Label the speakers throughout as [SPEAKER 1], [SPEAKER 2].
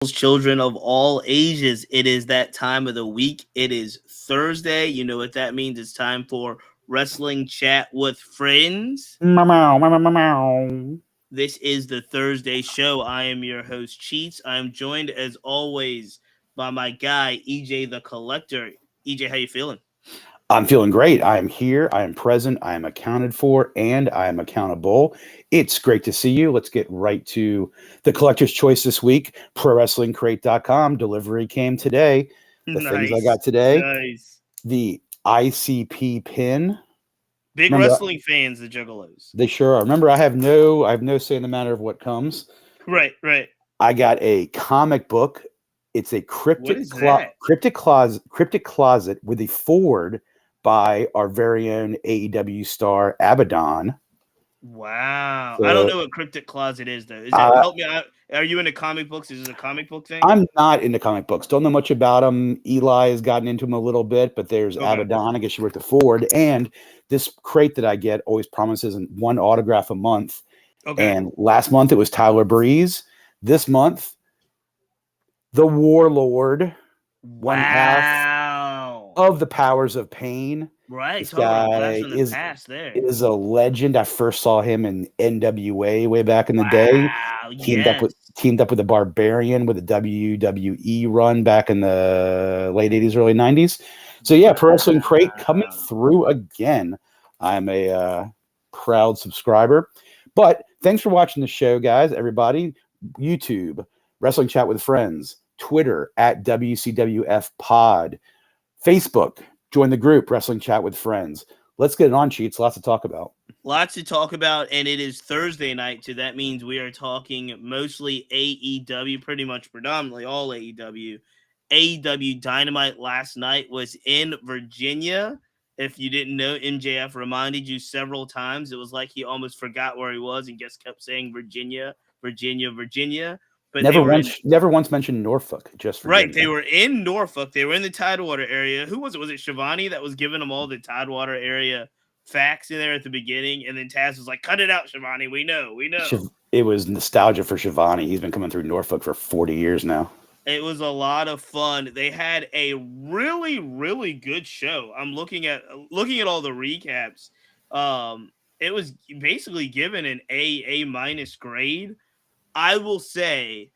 [SPEAKER 1] children of all ages. It is that time of the week. It is Thursday. You know what that means. It's time for Wrestling Chat with Friends.
[SPEAKER 2] Meow, meow, meow, meow, meow.
[SPEAKER 1] This is the Thursday show. I am your host, Cheats. I am joined as always by my guy, EJ the Collector. EJ, how you feeling?
[SPEAKER 2] I'm feeling great. I am here. I am present. I am accounted for, and I am accountable. It's great to see you. Let's get right to the collector's choice this week. ProWrestlingCrate.com. Delivery came today. The things I
[SPEAKER 1] Nice.
[SPEAKER 2] got today:
[SPEAKER 1] Nice.
[SPEAKER 2] the ICP pin.
[SPEAKER 1] Big
[SPEAKER 2] Remember,
[SPEAKER 1] wrestling fans, the Juggalos.
[SPEAKER 2] they sure are. Remember, I have no say in the matter of what comes.
[SPEAKER 1] Right, right.
[SPEAKER 2] I got a comic book. It's a
[SPEAKER 1] What is that?
[SPEAKER 2] cryptic closet with a forward by our very own AEW star Abaddon.
[SPEAKER 1] Wow. I don't
[SPEAKER 2] So
[SPEAKER 1] know what Cryptic Closet is, though. Is that
[SPEAKER 2] uh,
[SPEAKER 1] help me out? Are you into comic books? Is this a comic book thing?
[SPEAKER 2] I'm not into comic books. Don't know much about them. Eli has gotten into them a little bit, but there's
[SPEAKER 1] Okay.
[SPEAKER 2] Abaddon. I guess she worked the forward. And this crate that I get always promises one autograph a month.
[SPEAKER 1] Okay.
[SPEAKER 2] And last month it was Tyler Breeze. This month, the Warlord, one half
[SPEAKER 1] Wow.
[SPEAKER 2] of the Powers of Pain.
[SPEAKER 1] Right.
[SPEAKER 2] This
[SPEAKER 1] Talk about a blast
[SPEAKER 2] guy
[SPEAKER 1] from the past there.
[SPEAKER 2] is a legend. I first saw him in NWA way back in the day.
[SPEAKER 1] Wow.
[SPEAKER 2] Teamed up with
[SPEAKER 1] Yes.
[SPEAKER 2] teamed up with the Barbarian with a WWE run back in the late 80s, early 90s. So yeah, Pro Wrestling Crate coming
[SPEAKER 1] Wow.
[SPEAKER 2] through again. I'm a proud subscriber. But thanks for watching the show, guys. Everybody, YouTube, Wrestling Chat with Friends, Twitter at WCWF Pod, Facebook, join the group, Wrestling Chat with Friends. Let's get it on, Cheats. Lots to talk about.
[SPEAKER 1] Lots to talk about, and it is Thursday night, so that means we are talking mostly AEW, pretty much predominantly all AEW. AEW Dynamite last night was in Virginia. If you didn't know, MJF reminded you several times. It was like he almost forgot where he was and just kept saying Virginia, Virginia, Virginia. But they were in
[SPEAKER 2] Never once mentioned Norfolk, just
[SPEAKER 1] right.
[SPEAKER 2] Virginia.
[SPEAKER 1] They were in Norfolk. They were in the Tidewater area. Who was it? Was it Shivani that was giving them all the Tidewater area facts in there at the beginning? And then Taz was like, "Cut it out, Shivani. We know. We know."
[SPEAKER 2] It was nostalgia for Shivani. He's been coming through Norfolk for 40 years now.
[SPEAKER 1] It was a lot of fun. They had a really, really good show. I'm looking at all the recaps. It was basically given an A minus grade. I will say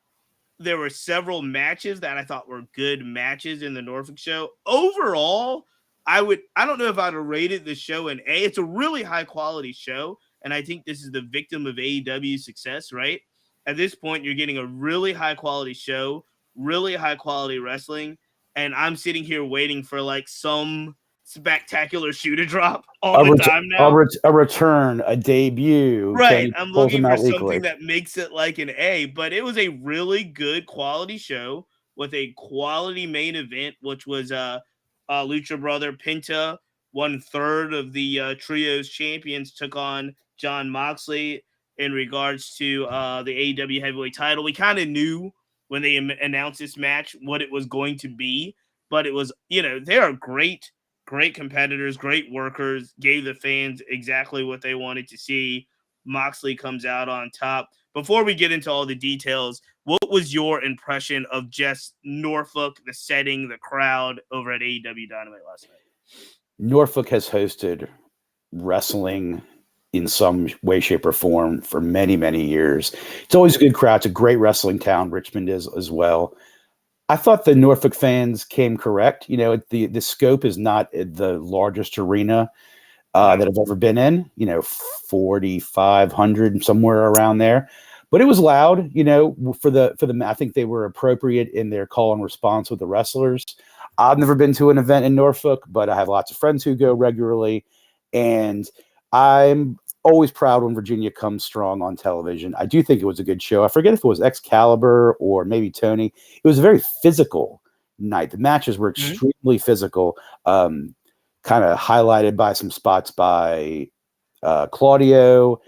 [SPEAKER 1] there were several matches that I thought were good matches in the Norfolk show. Overall, I don't know if I'd have rated the show an A. It's a really high quality show, and I think this is the victim of AEW's success, right? At this point, you're getting a really high quality show, really high quality wrestling, and I'm sitting here waiting for like some spectacular shoe to drop all
[SPEAKER 2] A,
[SPEAKER 1] the
[SPEAKER 2] ret-
[SPEAKER 1] time now.
[SPEAKER 2] a return, a debut.
[SPEAKER 1] Right.
[SPEAKER 2] Kenny
[SPEAKER 1] I'm
[SPEAKER 2] pulls
[SPEAKER 1] looking
[SPEAKER 2] him
[SPEAKER 1] for
[SPEAKER 2] out
[SPEAKER 1] something
[SPEAKER 2] weekly.
[SPEAKER 1] that makes it like an A, but it was a really good quality show with a quality main event, which was Lucha Brother Penta, 1/3 of the trios champions, took on John Moxley in regards to the AEW heavyweight title. We kind of knew when they announced this match what it was going to be, but it was, they are great competitors, great workers, gave the fans exactly what they wanted to see. Moxley comes out on top. Before we get into all the details, what was your impression of just Norfolk, the setting, the crowd over at AEW Dynamite last night?
[SPEAKER 2] Norfolk has hosted wrestling in some way, shape, or form for many, many years. It's always a good crowd. It's a great wrestling town. Richmond is as well. I thought the Norfolk fans came correct. The scope is not the largest arena that I've ever been in. 4,500 somewhere around there, but it was loud. For the I think they were appropriate in their call and response with the wrestlers. I've never been to an event in Norfolk, but I have lots of friends who go regularly, and I'm always proud when Virginia comes strong on television. I do think it was a good show. I forget if it was Excalibur or maybe Tony. It was a very physical night. The matches were extremely physical, kind of highlighted by some spots by Claudio,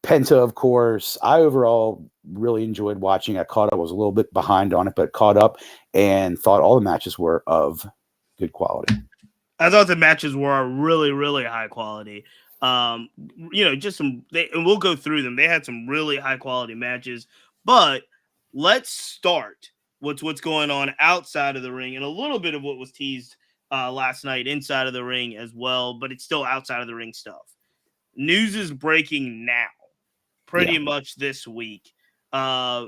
[SPEAKER 2] Penta, of course. I overall really enjoyed watching. I caught up. I was a little bit behind on it, but caught up and thought all the matches were of good quality.
[SPEAKER 1] I thought the matches were really, really high quality. Just and we'll go through them. They had some really high quality matches, but let's start what's going on outside of the ring, and a little bit of what was teased last night inside of the ring as well, but it's still outside of the ring stuff. News is breaking now, pretty much this week. Uh,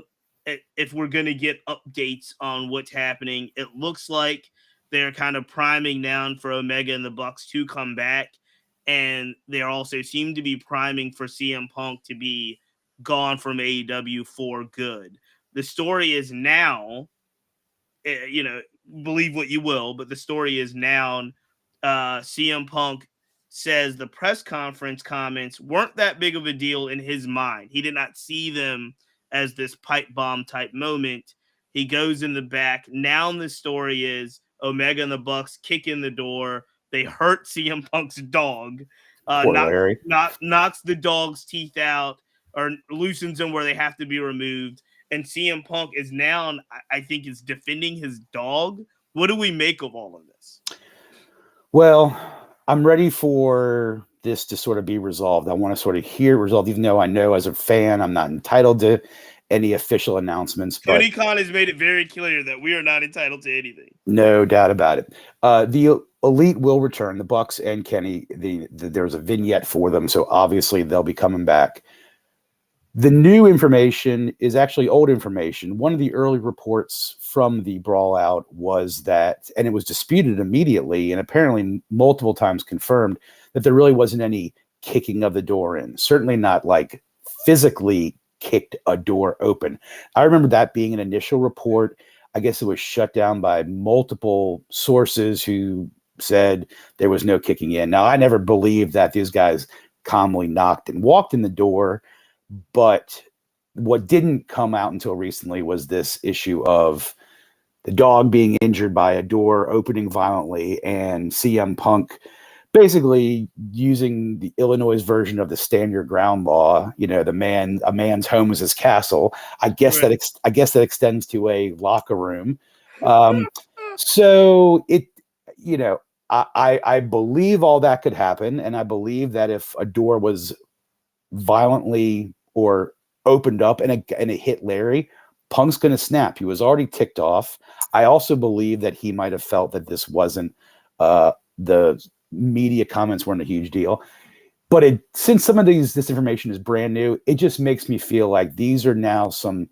[SPEAKER 1] if we're going to get updates on what's happening, it looks like they're kind of priming down for Omega and the Bucks to come back, and they also seem to be priming for CM Punk to be gone from AEW for good. The story is now, believe what you will, but the story is now CM Punk says the press conference comments weren't that big of a deal in his mind. He did not see them as this pipe bomb type moment. He goes in the back. Now the story is Omega and the Bucks kick in the door. They hurt CM Punk's dog.
[SPEAKER 2] Poor Larry.
[SPEAKER 1] Knocks the dog's teeth out or loosens them where they have to be removed. And CM Punk is now, I think, is defending his dog. What do we make of all of this?
[SPEAKER 2] Well, I'm ready for this to sort of be resolved. I want to sort of hear it resolved, even though I know as a fan I'm not entitled to any official announcements.
[SPEAKER 1] Tony Khan has made it very clear that we are not entitled to anything.
[SPEAKER 2] No doubt about it. The Elite will return. The Bucks and Kenny, there's a vignette for them, so obviously they'll be coming back. The new information is actually old information. One of the early reports from the Brawl Out was that, and it was disputed immediately and apparently multiple times confirmed, that there really wasn't any kicking of the door in. Certainly not like physically kicked a door open. I remember that being an initial report. I guess it was shut down by multiple sources who said there was no kicking in. Now, I never believed that these guys calmly knocked and walked in the door. But what didn't come out until recently was this issue of the dog being injured by a door opening violently and CM Punk basically using the Illinois version of the stand your ground law. A man's home is his castle. I guess
[SPEAKER 1] Right.
[SPEAKER 2] that extends to a locker room. So it, I believe all that could happen, and I believe that if a door was violently or opened up and it hit Larry, Punk's going to snap. He was already ticked off. I also believe that he might have felt that this wasn't the media comments weren't a huge deal. But since some of this information is brand new, it just makes me feel like these are now some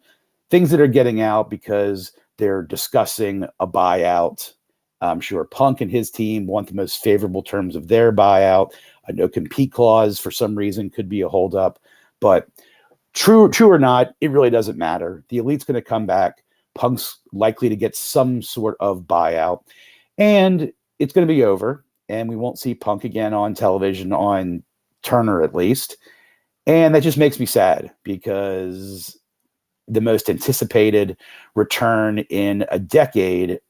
[SPEAKER 2] things that are getting out because they're discussing a buyout. I'm sure Punk and his team want the most favorable terms of their buyout. A no compete clause for some reason could be a holdup, but true or not, it really doesn't matter. The Elite's going to come back. Punk's likely to get some sort of buyout, and it's going to be over. And we won't see Punk again on television, on Turner at least. And that just makes me sad because the most anticipated return in a decade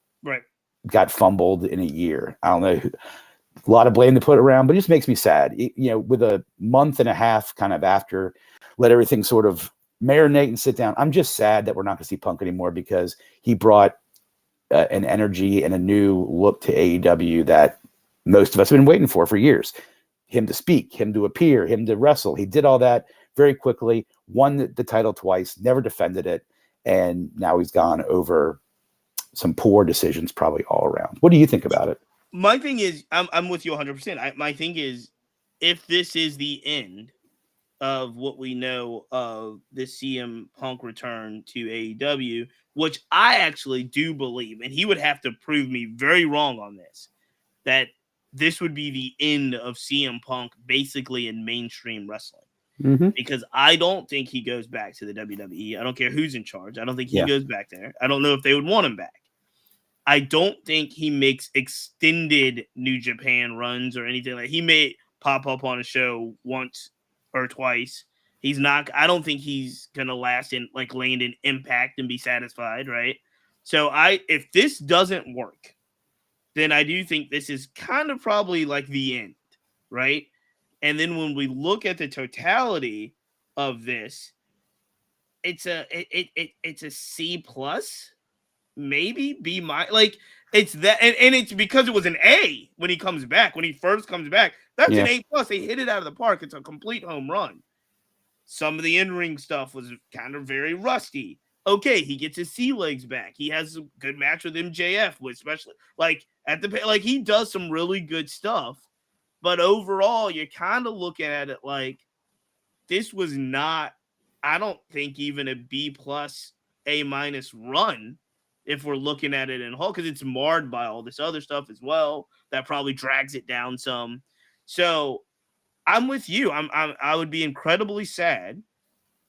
[SPEAKER 2] got fumbled in a year. I don't know. A lot of blame to put around, but it just makes me sad. With a month and a half kind of after, let everything sort of marinate and sit down. I'm just sad that we're not going to see Punk anymore because he brought an energy and a new look to AEW that most of us have been waiting for years. Him to speak, him to appear, him to wrestle. He did all that very quickly, won the title twice, never defended it, and now he's gone over some poor decisions probably all around. What do you think about it?
[SPEAKER 1] My thing is, I'm with you 100%. My thing is, if this is the end of what we know of the CM Punk return to AEW, which I actually do believe, and he would have to prove me very wrong on this, that this would be the end of CM Punk basically in mainstream wrestling.
[SPEAKER 2] Mm-hmm.
[SPEAKER 1] Because I don't think he goes back to the WWE. I don't care who's in charge. I don't think he goes back there. I don't know if they would want him back. I don't think he makes extended New Japan runs or anything like that. He may pop up on a show once or twice. I don't think he's gonna land in Impact and be satisfied, right? So if this doesn't work, then I do think this is kind of probably like the end, right? And then when we look at the totality of this, it's a C plus. Maybe B minus, it's that, and it's because it was an A when he comes back. When he first comes back, that's an A plus. They hit it out of the park. It's a complete home run. Some of the in-ring stuff was kind of very rusty. Okay, he gets his sea legs back. He has a good match with MJF, especially like at the like he does some really good stuff. But overall, you're kind of looking at it like this was not, I don't think, even a B plus, A minus run if we're looking at it in whole, because it's marred by all this other stuff as well that probably drags it down some. So I'm with you. I would be incredibly sad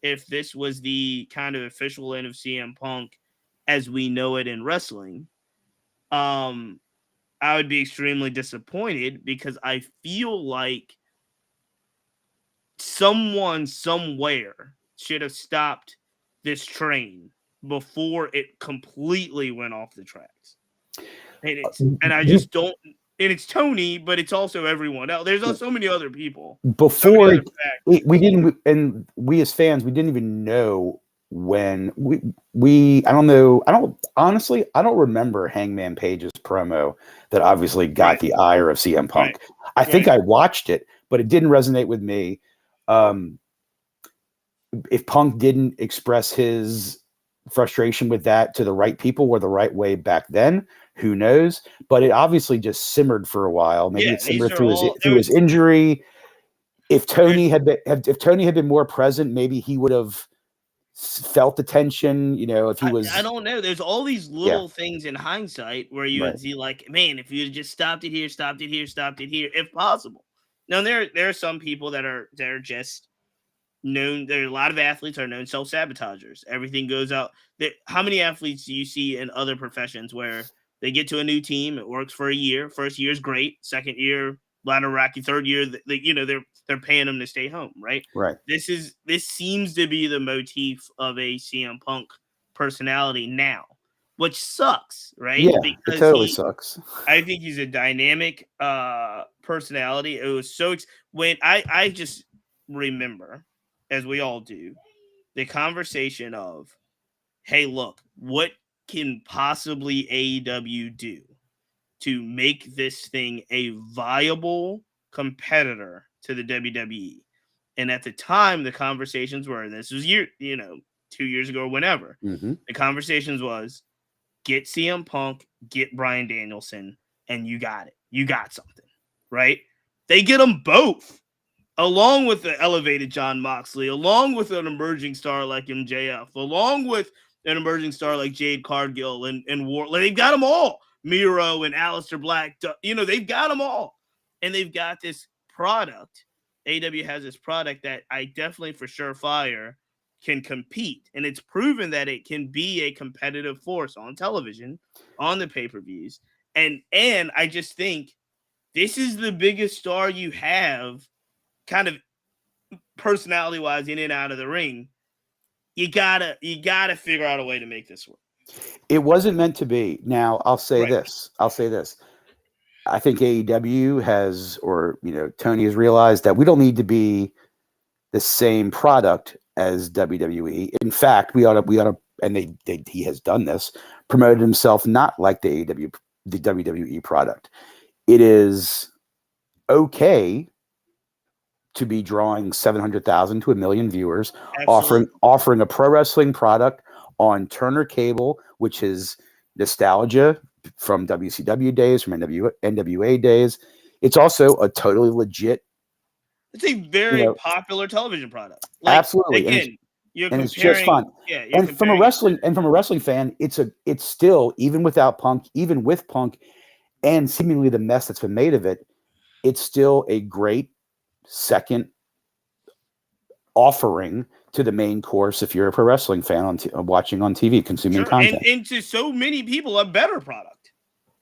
[SPEAKER 1] if this was the kind of official end of CM Punk as we know it in wrestling. I would be extremely disappointed because I feel like someone somewhere should have stopped this train before it completely went off the tracks. And I just don't. And it's Tony, but it's also everyone else. There's so many other people.
[SPEAKER 2] Before we didn't, and we as fans, we didn't even know when we. I don't know. I don't remember Hangman Page's promo that obviously got the ire of CM Punk. I think I watched it, but it didn't resonate with me. If Punk didn't express his frustration with that to the right people or the right way back then, who knows? But it obviously just simmered for a while. Maybe it simmered through his injury. If Tony had been more present, maybe he would have felt the tension. You know, if he was,
[SPEAKER 1] I don't know. There's all these little things in hindsight where you would see, like, man, if you had just stopped it here, if possible. Now there are some people that are just known. There are a lot of athletes are known self-sabotagers. Everything goes out. How many athletes do you see in other professions where they get to a new team, it works for a year, first year is great, second year ladder rocky, third year they're paying them to stay home, right? This seems to be the motif of a CM Punk personality now, which sucks, right?
[SPEAKER 2] Yeah, because it totally sucks.
[SPEAKER 1] I think he's a dynamic personality. It was so when I just remember, as we all do, the conversation of, hey, look, what can possibly AEW do to make this thing a viable competitor to the WWE? And at the time, the conversations were, and this was 2 years ago or whenever, the conversations was, get CM Punk, get Bryan Danielson, and you got it. You got something, right? They get them both, along with the elevated Jon Moxley, along with an emerging star like MJF, along with an emerging star like Jade Cargill and War. They've got them all. Miro and Aleister Black, they've got them all. And they've got this product. AEW has this product that I definitely for surefire can compete. And it's proven that it can be a competitive force on television, on the pay-per-views. And I just think this is the biggest star you have kind of personality-wise in and out of the ring. You gotta figure out a way to make this work.
[SPEAKER 2] It wasn't meant to be. Now, I'll say this. I think AEW has, or Tony has realized that we don't need to be the same product as WWE. In fact, we ought to, and he has done this, promoted himself not like the WWE product. It is okay to be drawing 700,000 to 1 million viewers, offering a pro wrestling product on Turner Cable, which is nostalgia from WCW days, from NWA days. It's also a totally legit.
[SPEAKER 1] It's a very popular television product.
[SPEAKER 2] Absolutely,
[SPEAKER 1] again,
[SPEAKER 2] and it's just fun.
[SPEAKER 1] Yeah,
[SPEAKER 2] and from a wrestling fan, it's still, even without Punk, even with Punk, and seemingly the mess that's been made of it, it's still a great second offering to the main course if you're a pro wrestling fan watching on TV, consuming content.
[SPEAKER 1] And to so many people, a better product.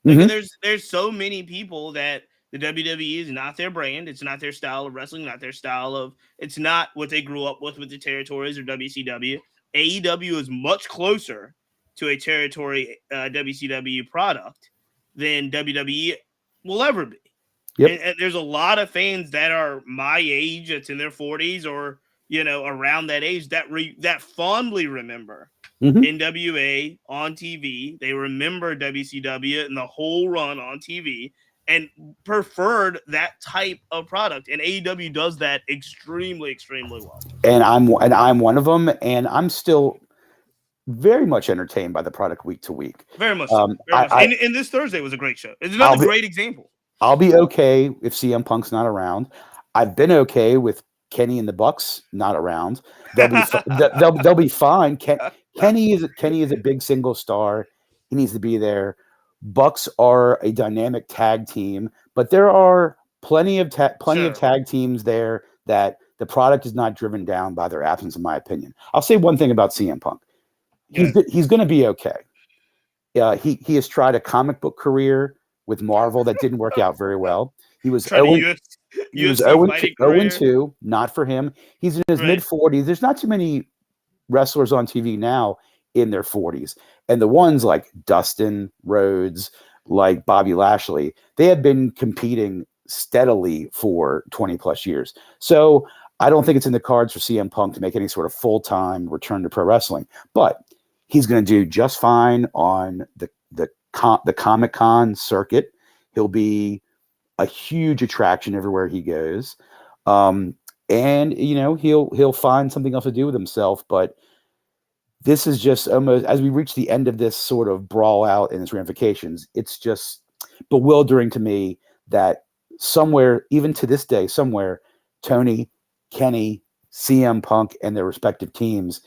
[SPEAKER 1] There's so many people that the WWE is not their brand. It's not their style of wrestling, it's not what they grew up with the territories or WCW. AEW is much closer to a territory WCW product than WWE will ever be.
[SPEAKER 2] Yep.
[SPEAKER 1] And there's a lot of fans that are my age, that's in their 40s or around that age, that fondly remember NWA on TV. They remember WCW and the whole run on TV and preferred that type of product. And AEW does that extremely, extremely well.
[SPEAKER 2] And I'm one of them. And I'm still very much entertained by the product week to week.
[SPEAKER 1] Very much so. Very much so. And this Thursday was a great show. It's another great example.
[SPEAKER 2] I'll be okay if CM Punk's not around. I've been okay with Kenny and the Bucks not around. They'll be they'll be fine. Kenny is a big single star. He needs to be there. Bucks are a dynamic tag team, but there are plenty of tag teams there that the product is not driven down by their absence, in my opinion. I'll say one thing about CM Punk. He's going to be okay. He has tried a comic book career with Marvel that didn't work out very well. He was 0-2, not for him. He's in his mid-40s. There's not too many wrestlers on TV now in their 40s. And the ones like Dustin Rhodes, like Bobby Lashley, they have been competing steadily for 20 plus years. So I don't think it's in the cards for CM Punk to make any sort of full-time return to pro wrestling, but he's going to do just fine on the Comic-Con circuit. He'll be a huge attraction everywhere he goes. And he'll find something else to do with himself, but this is just almost, as we reach the end of this sort of brawl out and its ramifications, it's just bewildering to me that somewhere, even to this day, somewhere, Tony, Kenny, CM Punk, and their respective teams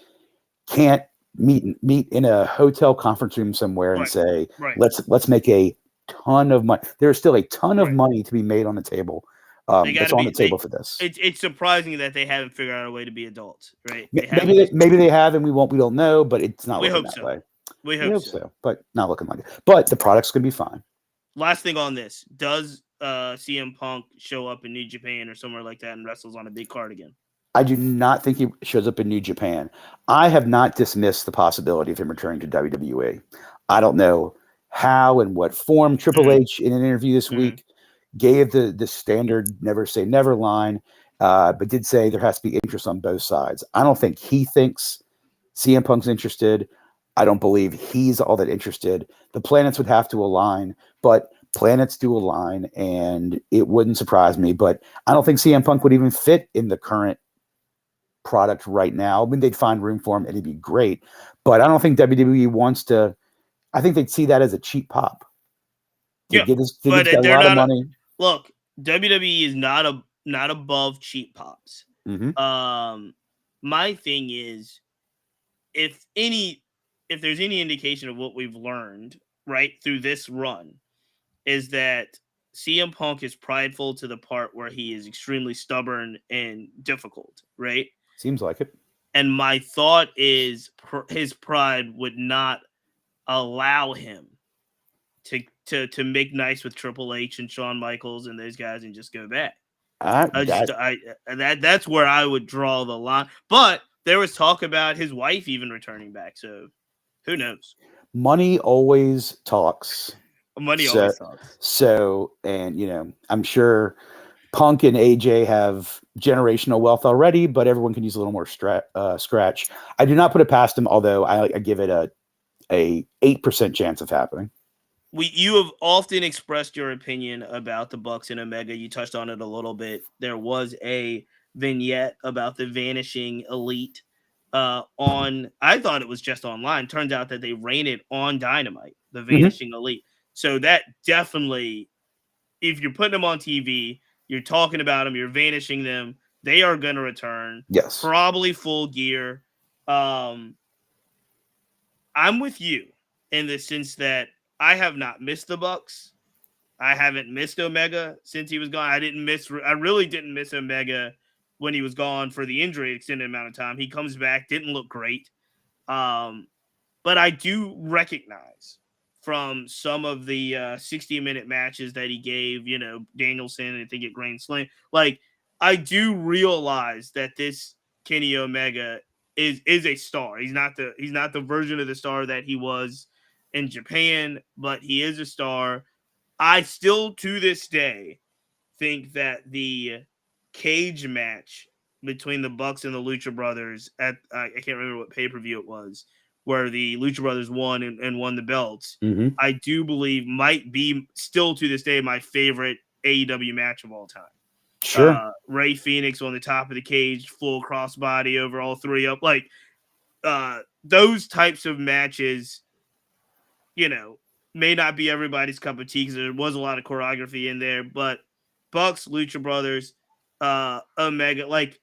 [SPEAKER 2] can't meet in a hotel conference room somewhere and say, let's make a ton of money. There's still a ton of money to be made on the table. That's on the table for this.
[SPEAKER 1] It's surprising that they haven't figured out a way to be adults, right?
[SPEAKER 2] Maybe they have, and we don't know, but it's not looking that way.
[SPEAKER 1] We hope so,
[SPEAKER 2] but not looking like it. But the product's gonna be fine.
[SPEAKER 1] Last thing on this: does CM Punk show up in New Japan or somewhere like that and wrestles on a big card again?
[SPEAKER 2] I do not think he shows up in New Japan. I have not dismissed the possibility of him returning to WWE. I don't know how and what form. Triple H, in an interview this week, gave the standard never say never line, but did say there has to be interest on both sides. I don't think he thinks CM Punk's interested. I don't believe he's all that interested. The planets would have to align, but planets do align, and it wouldn't surprise me. But I don't think CM Punk would even fit in the current product right now. I mean, they'd find room for him and he'd be great, but I don't think WWE wants to. I think they'd see that as a cheap pop.
[SPEAKER 1] Get a lot of money. Look, WWE is not above cheap pops. My thing is, if there's any indication of what we've learned right through this run, is that CM Punk is prideful to the part where he is extremely stubborn and difficult, right?
[SPEAKER 2] Seems like it.
[SPEAKER 1] And my thought is his pride would not allow him to make nice with Triple H and Shawn Michaels and those guys and just go back. That's where I would draw the line. But there was talk about his wife even returning back, so who knows?
[SPEAKER 2] Money always talks.
[SPEAKER 1] Always talks.
[SPEAKER 2] So, and I'm sure Punk and AJ have generational wealth already, but everyone can use a little more scratch. I do not put it past him, although I give it a 8% chance of happening.
[SPEAKER 1] You have often expressed your opinion about the Bucks and Omega. You touched on it a little bit. There was a vignette about the Vanishing Elite I thought it was just online. Turns out that they ran it on Dynamite, the Vanishing Elite. So that definitely, if you're putting them on TV, you're talking about them, you're vanishing them, they are going to return.
[SPEAKER 2] Yes.
[SPEAKER 1] Probably full gear. I'm with you in the sense that I have not missed the Bucks. I haven't missed Omega since he was gone. I really didn't miss Omega when he was gone for the injury extended amount of time. He comes back, didn't look great. But I do recognize from some of the 60-minute matches that he gave, Danielson, I think at Grand Slam, I do realize that this Kenny Omega is a star. He's not the version of the star that he was in Japan, but he is a star. I still, to this day, think that the cage match between the Bucks and the Lucha Brothers at I can't remember what pay-per-view it was, where the Lucha Brothers won and won the belts, I do believe might be still to this day my favorite AEW match of all time.
[SPEAKER 2] Sure.
[SPEAKER 1] Ray Phoenix on the top of the cage, full crossbody over all three up. those types of matches, you know, may not be everybody's cup of tea because there was a lot of choreography in there. But Bucks, Lucha Brothers, Omega, like,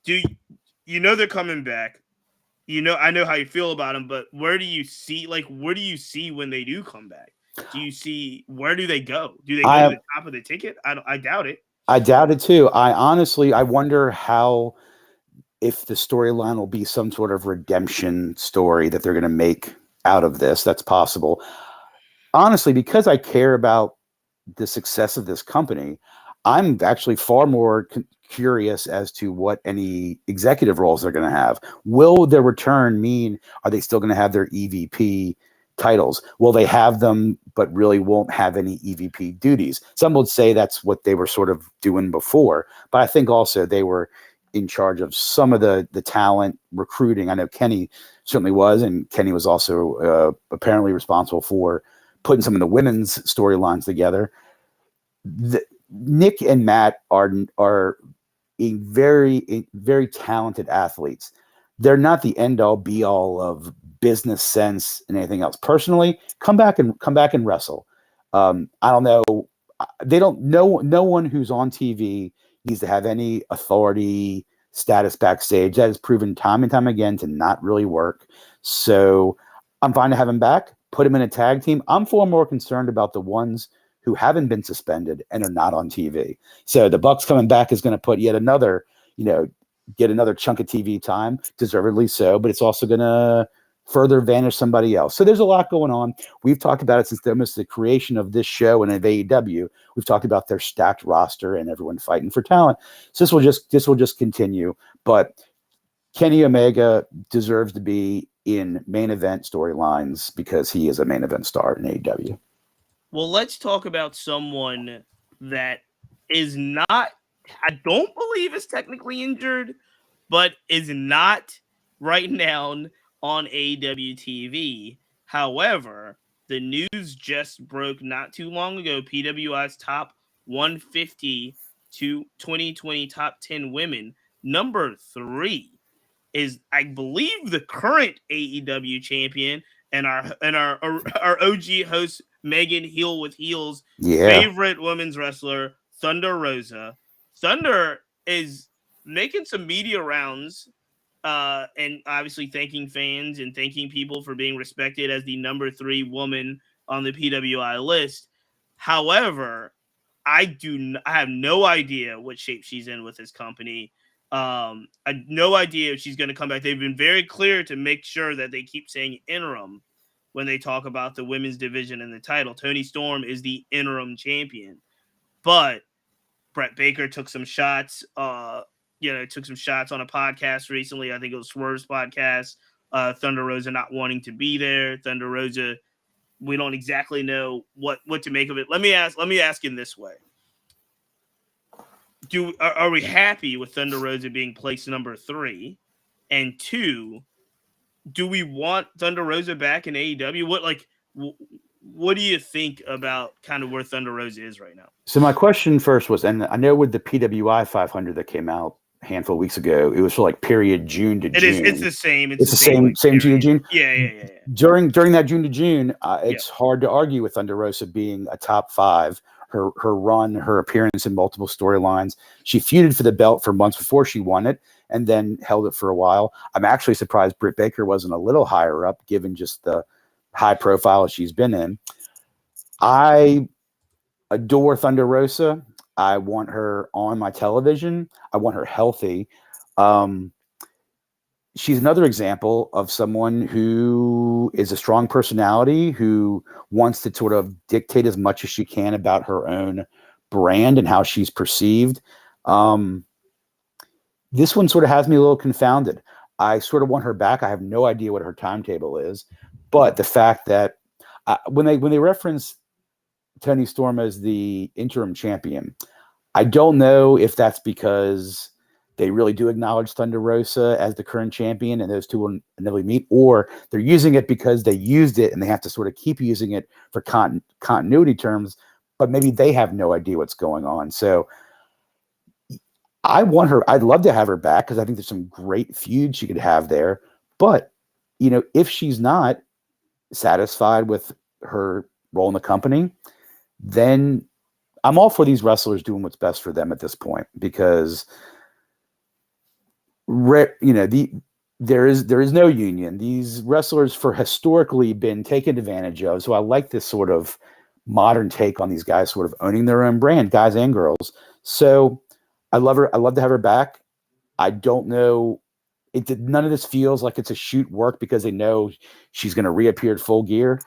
[SPEAKER 1] do you know they're coming back? You know, I know how you feel about them, but where do you see when they do come back? Do you see where do they go? Do they go to the top of the ticket? I doubt it.
[SPEAKER 2] I doubt it too. I wonder how, if the storyline will be some sort of redemption story that they're going to make out of this. That's possible. Honestly, because I care about the success of this company, I'm actually far more curious as to what any executive roles they're going to have. Will their return mean, are they still going to have their EVP titles? Will they have them, but really won't have any EVP duties? Some would say that's what they were sort of doing before, but I think also they were in charge of some of the talent recruiting. I know Kenny certainly was, and Kenny was also apparently responsible for putting some of the women's storylines together. Nick and Matt are very talented athletes. They're not the end all be all of business sense and anything else. Personally, come back and wrestle. I don't know. They don't know. No one who's on TV needs to have any authority status backstage. That has proven time and time again to not really work. So I'm fine to have him back. Put him in a tag team. I'm far more concerned about the ones who haven't been suspended and are not on TV. So the Bucks coming back is going to put yet another, get another chunk of TV time, deservedly so, but it's also going to further vanish somebody else. So there's a lot going on. We've talked about it since almost the creation of this show and of AEW. We've talked about their stacked roster and everyone fighting for talent. So this will just continue. But Kenny Omega deserves to be in main event storylines because he is a main event star in AEW.
[SPEAKER 1] Well, let's talk about someone that is not, I don't believe is technically injured, but is not right now on AEW TV. However, the news just broke not too long ago. PWI's top 150 to 2020 top 10 women. Number 3 is, I believe, the current AEW champion and our OG host Megan Heel with Heels favorite women's wrestler, Thunder Rosa. Thunder is making some media rounds, and obviously thanking fans and thanking people for being respected as the number 3 woman on the PWI list. However, I have no idea what shape she's in with this company. I have no idea if she's going to come back. They've been very clear to make sure that they keep saying interim when they talk about the women's division and the title. Toni Storm is the interim champion, but Brett Baker took some shots. Took some shots on a podcast recently. I think it was Swerve's podcast. Thunder Rosa not wanting to be there. Thunder Rosa, we don't exactly know what to make of it. Let me ask in this way. Are we happy with Thunder Rosa being placed number 3? And 2, do we want Thunder Rosa back in AEW? What do you think about kind of where Thunder Rosa is right now?
[SPEAKER 2] So my question first was, and I know with the PWI 500 that came out a handful of weeks ago, it was for like period June to June.
[SPEAKER 1] It's the same.
[SPEAKER 2] It's the same June to June.
[SPEAKER 1] Yeah.
[SPEAKER 2] During that June to June, it's hard to argue with Thunder Rosa being a top 5. Her run, her appearance in multiple storylines. She feuded for the belt for months before she won it, and then held it for a while. I'm actually surprised Britt Baker wasn't a little higher up, given just the high profile she's been in. I adore Thunder Rosa. I want her on my television. I want her healthy. She's another example of someone who is a strong personality, who wants to sort of dictate as much as she can about her own brand and how she's perceived. This one sort of has me a little confounded. I sort of want her back. I have no idea what her timetable is, but the fact that when they reference Toni Storm as the interim champion, I don't know if that's because they really do acknowledge Thunder Rosa as the current champion and those two will inevitably meet, or they're using it because they used it and they have to sort of keep using it for continuity terms, but maybe they have no idea what's going on. So I want her. I'd love to have her back because I think there's some great feuds she could have there, But, if she's not satisfied with her role in the company, then I'm all for these wrestlers doing what's best for them at this point, because there is no union. These wrestlers for historically been taken advantage of. So I like this sort of modern take on these guys sort of owning their own brand, guys and girls. So I love her. I love to have her back. I don't know. None of this feels like it's a shoot work because they know she's going to reappear at Full Gear.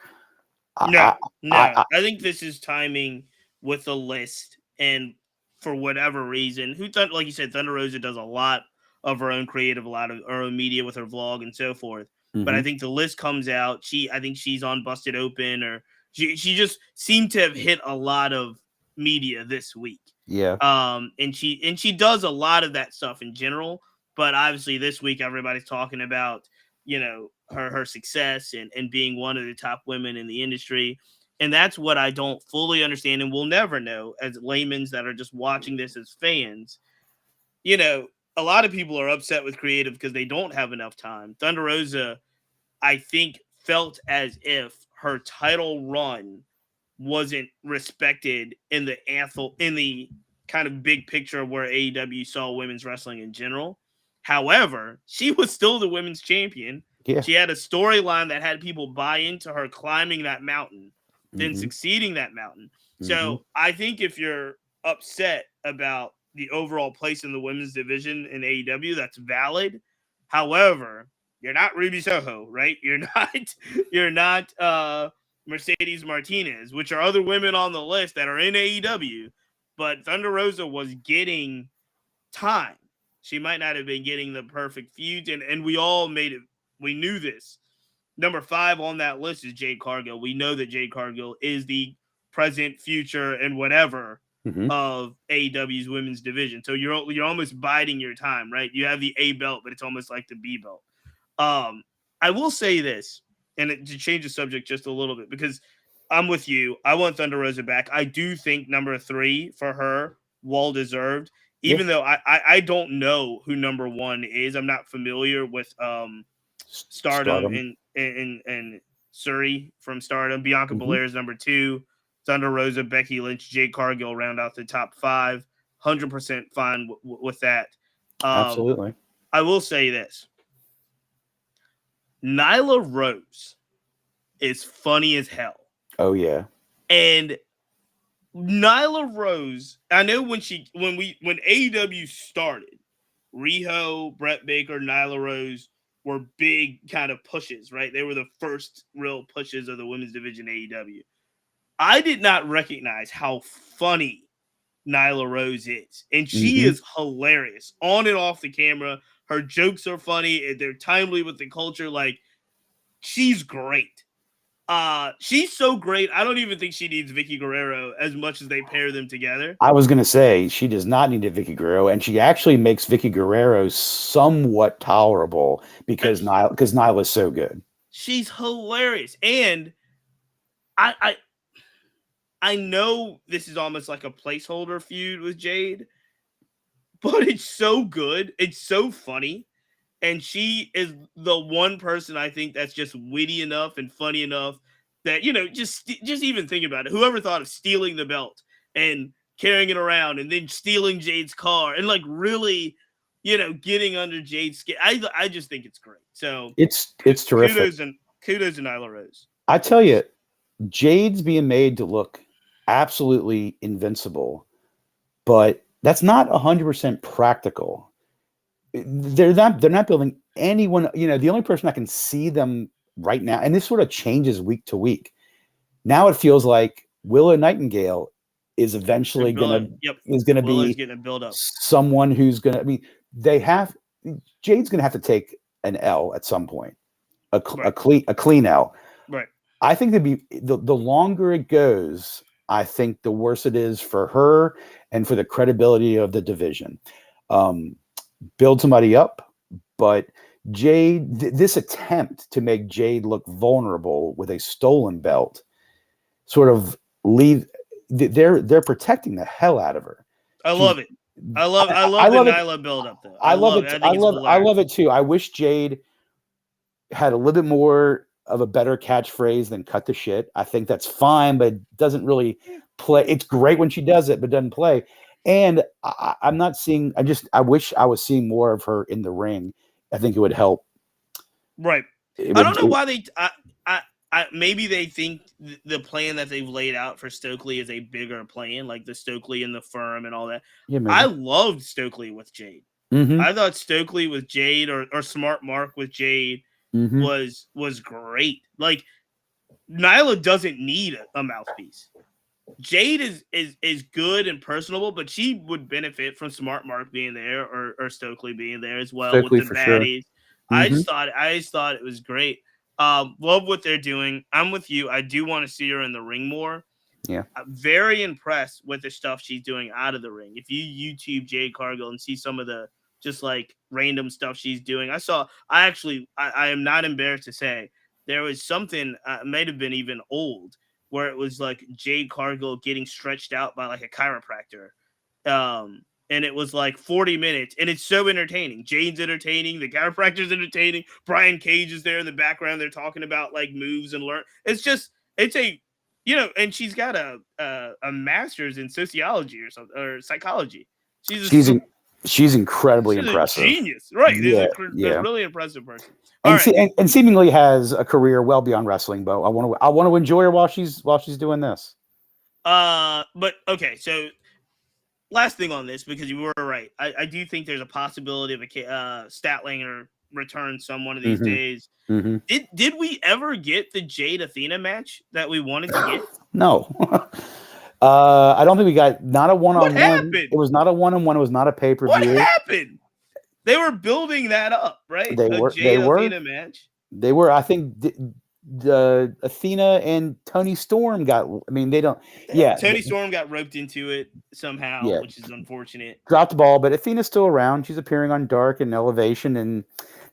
[SPEAKER 1] No. I think this is timing with the list, and for whatever reason, like you said, Thunder Rosa does a lot of her own creative, a lot of her own media with her vlog and so forth.
[SPEAKER 2] Mm-hmm.
[SPEAKER 1] But I think the list comes out. I think she's on Busted Open, or she just seemed to have hit a lot of media this week.
[SPEAKER 2] Yeah.
[SPEAKER 1] And she does a lot of that stuff in general. But obviously this week everybody's talking about, her success and being one of the top women in the industry. And that's what I don't fully understand, and we'll never know as laymen that are just watching this as fans. A lot of people are upset with creative because they don't have enough time. Thunder Rosa, I think, felt as if her title run wasn't respected in the kind of big picture of where AEW saw women's wrestling in general. However, she was still the women's champion.
[SPEAKER 2] Yeah.
[SPEAKER 1] She had a storyline that had people buy into her climbing that mountain, then
[SPEAKER 2] Mm-hmm.
[SPEAKER 1] succeeding that mountain.
[SPEAKER 2] Mm-hmm.
[SPEAKER 1] So I think if you're upset about the overall place in the women's division in AEW, that's valid. However, you're not Ruby Soho, right? You're not Mercedes Martinez, which are other women on the list that are in AEW. But Thunder Rosa was getting time. She might not have been getting the perfect feud, and we all we knew this. Number 5 on that list is Jade Cargill. We know that Jade Cargill is the present, future, and whatever of AEW's women's division. So you're almost biding your time, right? You have the A belt, but it's almost like the B belt. I will say this, and to change the subject just a little bit, because I'm with you. I want Thunder Rosa back. I do think number 3 for her, well deserved. Even though I don't know who number 1 is. I'm not familiar with Stardom. And Surrey from Stardom. Bianca Belair is number 2. Thunder Rosa, Becky Lynch, Jade Cargill round out the top 5. 100% fine with that.
[SPEAKER 2] Absolutely.
[SPEAKER 1] I will say this. Nyla Rose is funny as hell.
[SPEAKER 2] Oh, yeah.
[SPEAKER 1] And Nyla Rose, I know when AEW started, Riho, Brett Baker, Nyla Rose were big kind of pushes, right? They were the first real pushes of the women's division AEW. I did not recognize how funny Nyla Rose is. And she is hilarious on and off the camera. Her jokes are funny. They're timely with the culture. Like, she's great. She's so great. I don't even think she needs Vicky Guerrero as much as they pair them together.
[SPEAKER 2] I was going to say she does not need a Vicky Guerrero, and she actually makes Vicky Guerrero somewhat tolerable because Nyla's so good.
[SPEAKER 1] She's hilarious, and I know this is almost like a placeholder feud with Jade, but it's so good. It's so funny. And she is the one person I think that's just witty enough and funny enough that, just even think about it. Whoever thought of stealing the belt and carrying it around and then stealing Jade's car and like really, getting under Jade's skin. I just think it's great. So
[SPEAKER 2] it's terrific.
[SPEAKER 1] Kudos to Nyla Rose.
[SPEAKER 2] I tell you, Jade's being made to look absolutely invincible, but that's not 100% practical. They're not building anyone. The only person I can see them right now, and this sort of changes week to week. Now it feels like Willow Nightingale is eventually going to be
[SPEAKER 1] getting a build up.
[SPEAKER 2] Someone who's going to. I mean, Jade's going to have to take an L at some point, a clean L.
[SPEAKER 1] Right.
[SPEAKER 2] I think the longer it goes, I think the worse it is for her and for the credibility of the division. Build somebody up, but Jade, this attempt to make Jade look vulnerable with a stolen belt, sort of they're protecting the hell out of her.
[SPEAKER 1] I love it. I love the Nyla build up though.
[SPEAKER 2] I love it too. I wish Jade had a little bit more of a better catchphrase than "cut the shit." I think that's fine, but it doesn't really play. It's great when she does it, but doesn't play. And I'm not seeing. I wish I was seeing more of her in the ring. I think it would help.
[SPEAKER 1] Right.
[SPEAKER 2] It
[SPEAKER 1] I
[SPEAKER 2] would.
[SPEAKER 1] don't know why they. Maybe they think the plan that they've laid out for Stokely is a bigger plan, like the Stokely and the firm and all that.
[SPEAKER 2] Yeah, maybe.
[SPEAKER 1] I loved Stokely with Jade.
[SPEAKER 2] Mm-hmm.
[SPEAKER 1] I thought Stokely with Jade or Smart Mark with Jade
[SPEAKER 2] Mm-hmm.
[SPEAKER 1] was great. Like Nyla doesn't need a mouthpiece. Jade is good and personable, but she would benefit from Smart Mark being there or Stokely being there as well
[SPEAKER 2] Stokely
[SPEAKER 1] with the
[SPEAKER 2] for sure.
[SPEAKER 1] baddies.
[SPEAKER 2] Mm-hmm.
[SPEAKER 1] I just thought it was great. Love what they're doing. I'm with you. I do want to see her in the ring more.
[SPEAKER 2] Yeah.
[SPEAKER 1] I'm very impressed with the stuff she's doing out of the ring. If you YouTube Jade Cargill and see some of the just like random stuff she's doing, I am not embarrassed to say there was something, might have been even old, where it was like Jade Cargill getting stretched out by like a chiropractor. And it was like 40 minutes, and it's so entertaining. Jade's entertaining, the chiropractor's entertaining, Brian Cage is there in the background. They're talking about like moves and learn. It's a and she's got a master's in sociology or something or psychology.
[SPEAKER 2] She's incredibly
[SPEAKER 1] she's
[SPEAKER 2] impressive.
[SPEAKER 1] a genius, right?
[SPEAKER 2] Yeah,
[SPEAKER 1] A really impressive person.
[SPEAKER 2] And seemingly has a career well beyond wrestling. But I want to enjoy her while she's doing this.
[SPEAKER 1] But okay, so last thing on this, because you were right, I do think there's a possibility of a Statlander return some one of these days.
[SPEAKER 2] Mm-hmm.
[SPEAKER 1] Did we ever get the Jade Athena match that we wanted to get?
[SPEAKER 2] No. I don't think we got not a one-on-one.
[SPEAKER 1] What happened?
[SPEAKER 2] It was not a one-on-one. It was not a pay-per-view.
[SPEAKER 1] What happened? They were building that up, right?
[SPEAKER 2] They were.
[SPEAKER 1] Athena match.
[SPEAKER 2] They were. I think the Athena and Tony Storm got. I mean, they don't. Yeah,
[SPEAKER 1] Tony Storm got roped into it somehow, which is unfortunate.
[SPEAKER 2] Dropped the ball, but Athena's still around. She's appearing on Dark and Elevation, and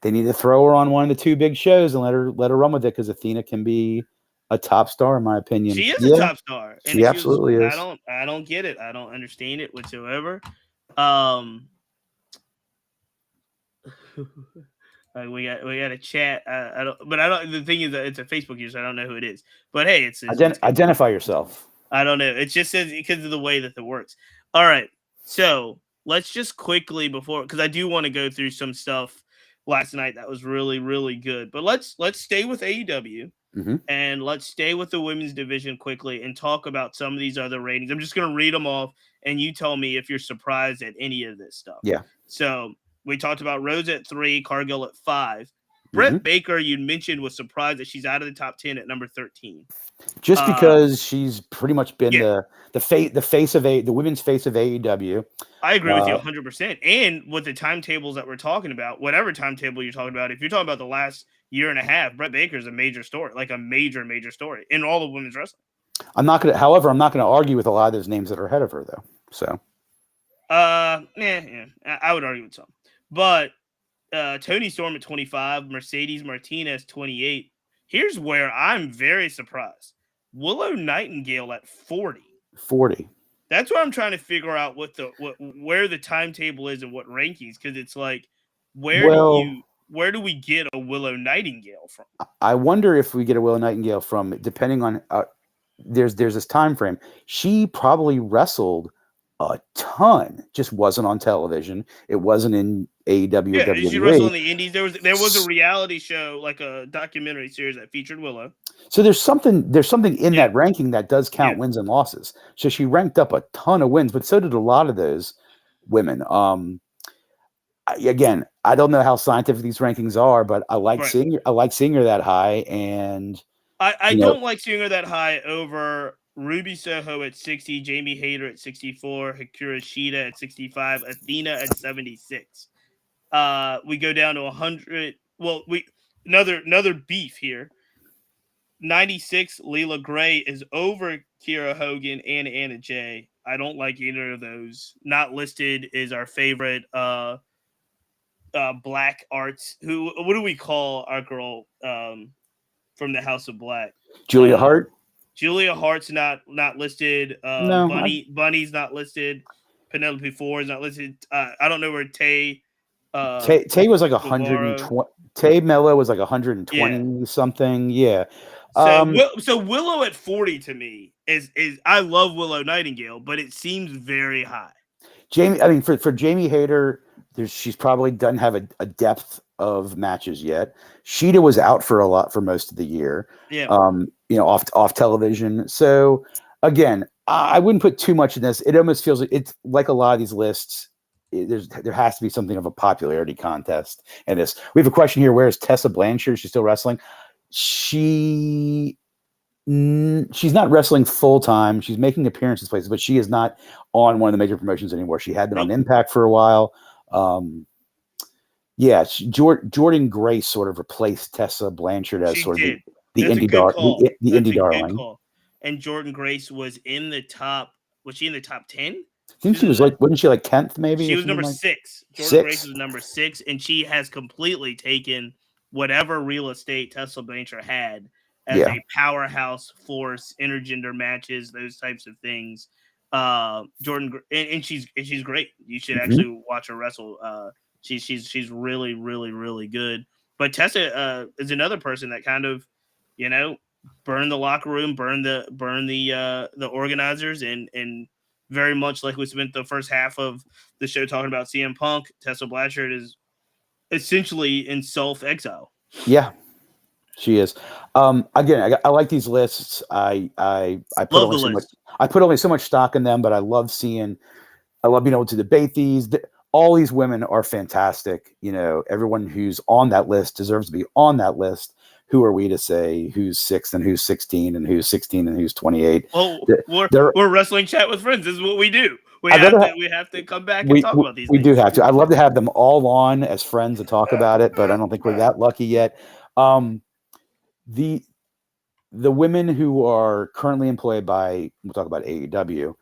[SPEAKER 2] they need to throw her on one of the two big shows and let her run with it because Athena can be a top star, in my opinion.
[SPEAKER 1] She is a top star. And
[SPEAKER 2] she absolutely is.
[SPEAKER 1] I don't get it. I don't understand it whatsoever. We got a chat. The thing is that it's a Facebook user. I don't know who it is. But hey, it's
[SPEAKER 2] identify yourself.
[SPEAKER 1] I don't know. It just says because of the way that it works. All right. So let's just quickly because I do want to go through some stuff last night that was really, really good. But let's stay with AEW.
[SPEAKER 2] Mm-hmm.
[SPEAKER 1] And let's stay with the women's division quickly and talk about some of these other ratings. I'm just going to read them off, and you tell me if you're surprised at any of this stuff.
[SPEAKER 2] Yeah.
[SPEAKER 1] So we talked about Rose at 3, Cargill at 5. Britt Baker, you mentioned, was surprised that she's out of the top 10 at number 13.
[SPEAKER 2] Just because she's pretty much been the face of the women's face of AEW.
[SPEAKER 1] I agree with you 100%. And with the timetables that we're talking about, whatever timetable you're talking about, if you're talking about the last year and a half, Britt Baker is a major story, like a major, major story in all of women's wrestling.
[SPEAKER 2] However, I'm not going to argue with a lot of those names that are ahead of her, though. So,
[SPEAKER 1] I would argue with some. But Tony Storm at 25, Mercedes Martinez 28. Here's where I'm very surprised. Willow Nightingale at 40.
[SPEAKER 2] 40.
[SPEAKER 1] That's where I'm trying to figure out where the timetable is and what rankings, because it's like where do we get a Willow Nightingale from?
[SPEAKER 2] I wonder if we get a Willow Nightingale from, depending on there's this time frame. She probably wrestled a ton, just wasn't on television. It wasn't in AEW.
[SPEAKER 1] Yeah,
[SPEAKER 2] WWE.
[SPEAKER 1] She wrestled in the Indies. There was a reality show, like a documentary series that featured Willow.
[SPEAKER 2] So there's something in that ranking that does count wins and losses. So she ranked up a ton of wins, but so did a lot of those women. Again, I don't know how scientific these rankings are, but I like seeing her that high, and
[SPEAKER 1] I don't like seeing her that high over Ruby Soho at 60, Jamie Hayter at 64, Hikaru Shida at 65, Athena at 76. We go down to 100. Well, another beef here. 96, Leela Gray is over Kiera Hogan and Anna Jay. I don't like either of those. Not listed is our favorite Black Arts. What do we call our girl from the House of Black?
[SPEAKER 2] Julia Hart.
[SPEAKER 1] Julia Hart's not listed.
[SPEAKER 2] No,
[SPEAKER 1] Bunny's not listed. Penelope Ford is not listed. I don't know where Tay
[SPEAKER 2] was like 120. Tay Mello was like
[SPEAKER 1] Yeah.
[SPEAKER 2] 120 something. Yeah.
[SPEAKER 1] So Willow at 40 to me is I love Willow Nightingale, but it seems very high.
[SPEAKER 2] Jamie, I mean, for Jamie Hayter, she's probably doesn't have a depth of matches yet. Sheeta was out for most of the year.
[SPEAKER 1] Yeah.
[SPEAKER 2] Off television. So again, I wouldn't put too much in this. It almost feels like it's like a lot of these lists. There has to be something of a popularity contest in this. We have a question here. Where is Tessa Blanchard? She's still wrestling. She's not wrestling full time. She's making appearances places, but she is not on one of the major promotions anymore. She had been on Impact for a while. Jordan Grace sort of replaced Tessa Blanchard as sort of the indie darling.
[SPEAKER 1] Call. And Jordan Grace was in the top. Was she in the top 10?
[SPEAKER 2] I think she was wasn't she like 10th maybe?
[SPEAKER 1] She was number 6. Jordan Grace was number 6, and she has completely taken whatever real estate Tessa Blanchard had as a powerhouse force, intergender matches, those types of things. Jordan, and she's great. You should actually watch her wrestle. She's really, really, really good. But Tessa is another person that kind of, burned the locker room, burned the organizers, and very much like we spent the first half of the show talking about CM Punk. Tessa Blanchard is essentially in self-exile.
[SPEAKER 2] Yeah, she is. Again, I like these lists. I put only so much stock in them, but I love being able to debate these. All these women are fantastic. Everyone who's on that list deserves to be on that list. Who are we to say who's 6th and who's 16 and who's 16 and who's 28?
[SPEAKER 1] Oh, we're wrestling chat with friends. This is what we do. We have to come back and talk about these things.
[SPEAKER 2] We do have to. I'd love to have them all on as friends to talk about it, but I don't think we're that lucky yet. The women who are currently employed by, we'll talk about AEW,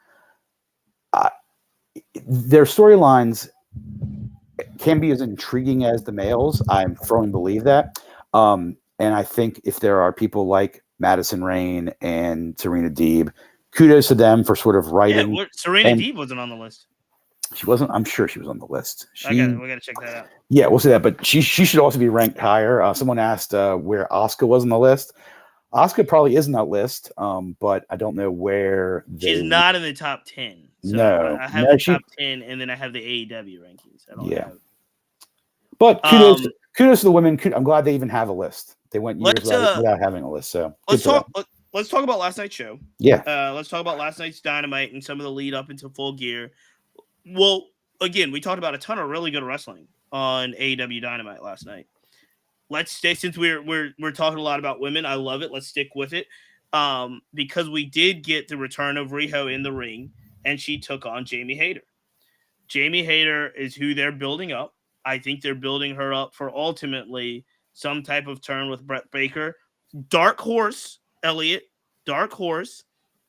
[SPEAKER 2] their storylines can be as intriguing as the males. I firmly believe that. And I think if there are people like Madison Rayne and Serena Deeb, kudos to them for sort of writing.
[SPEAKER 1] Yeah, Serena Deeb wasn't on the list.
[SPEAKER 2] She wasn't. I'm sure she was on the list.
[SPEAKER 1] We got to check that out.
[SPEAKER 2] Yeah, we'll see that. But she should also be ranked higher. Someone asked where Asuka was on the list. Asuka probably is on that list, but I don't know where.
[SPEAKER 1] She's not in the top 10. So
[SPEAKER 2] no,
[SPEAKER 1] I have the top 10, and then I have the AEW rankings. I don't know.
[SPEAKER 2] But kudos to the women. I'm glad they even have a list. They went years without having a list. So
[SPEAKER 1] let's talk about last night's show.
[SPEAKER 2] Yeah.
[SPEAKER 1] Let's talk about last night's Dynamite and some of the lead up into Full Gear. Well, again, we talked about a ton of really good wrestling on AEW Dynamite last night. Let's stay, since we're talking a lot about women. I love it. Let's stick with it. Because we did get the return of Riho in the ring, and she took on Jamie Hayter. Jamie Hayter is who they're building up. I think they're building her up for ultimately some type of turn with Brett Baker. Dark horse, Elliot. Dark horse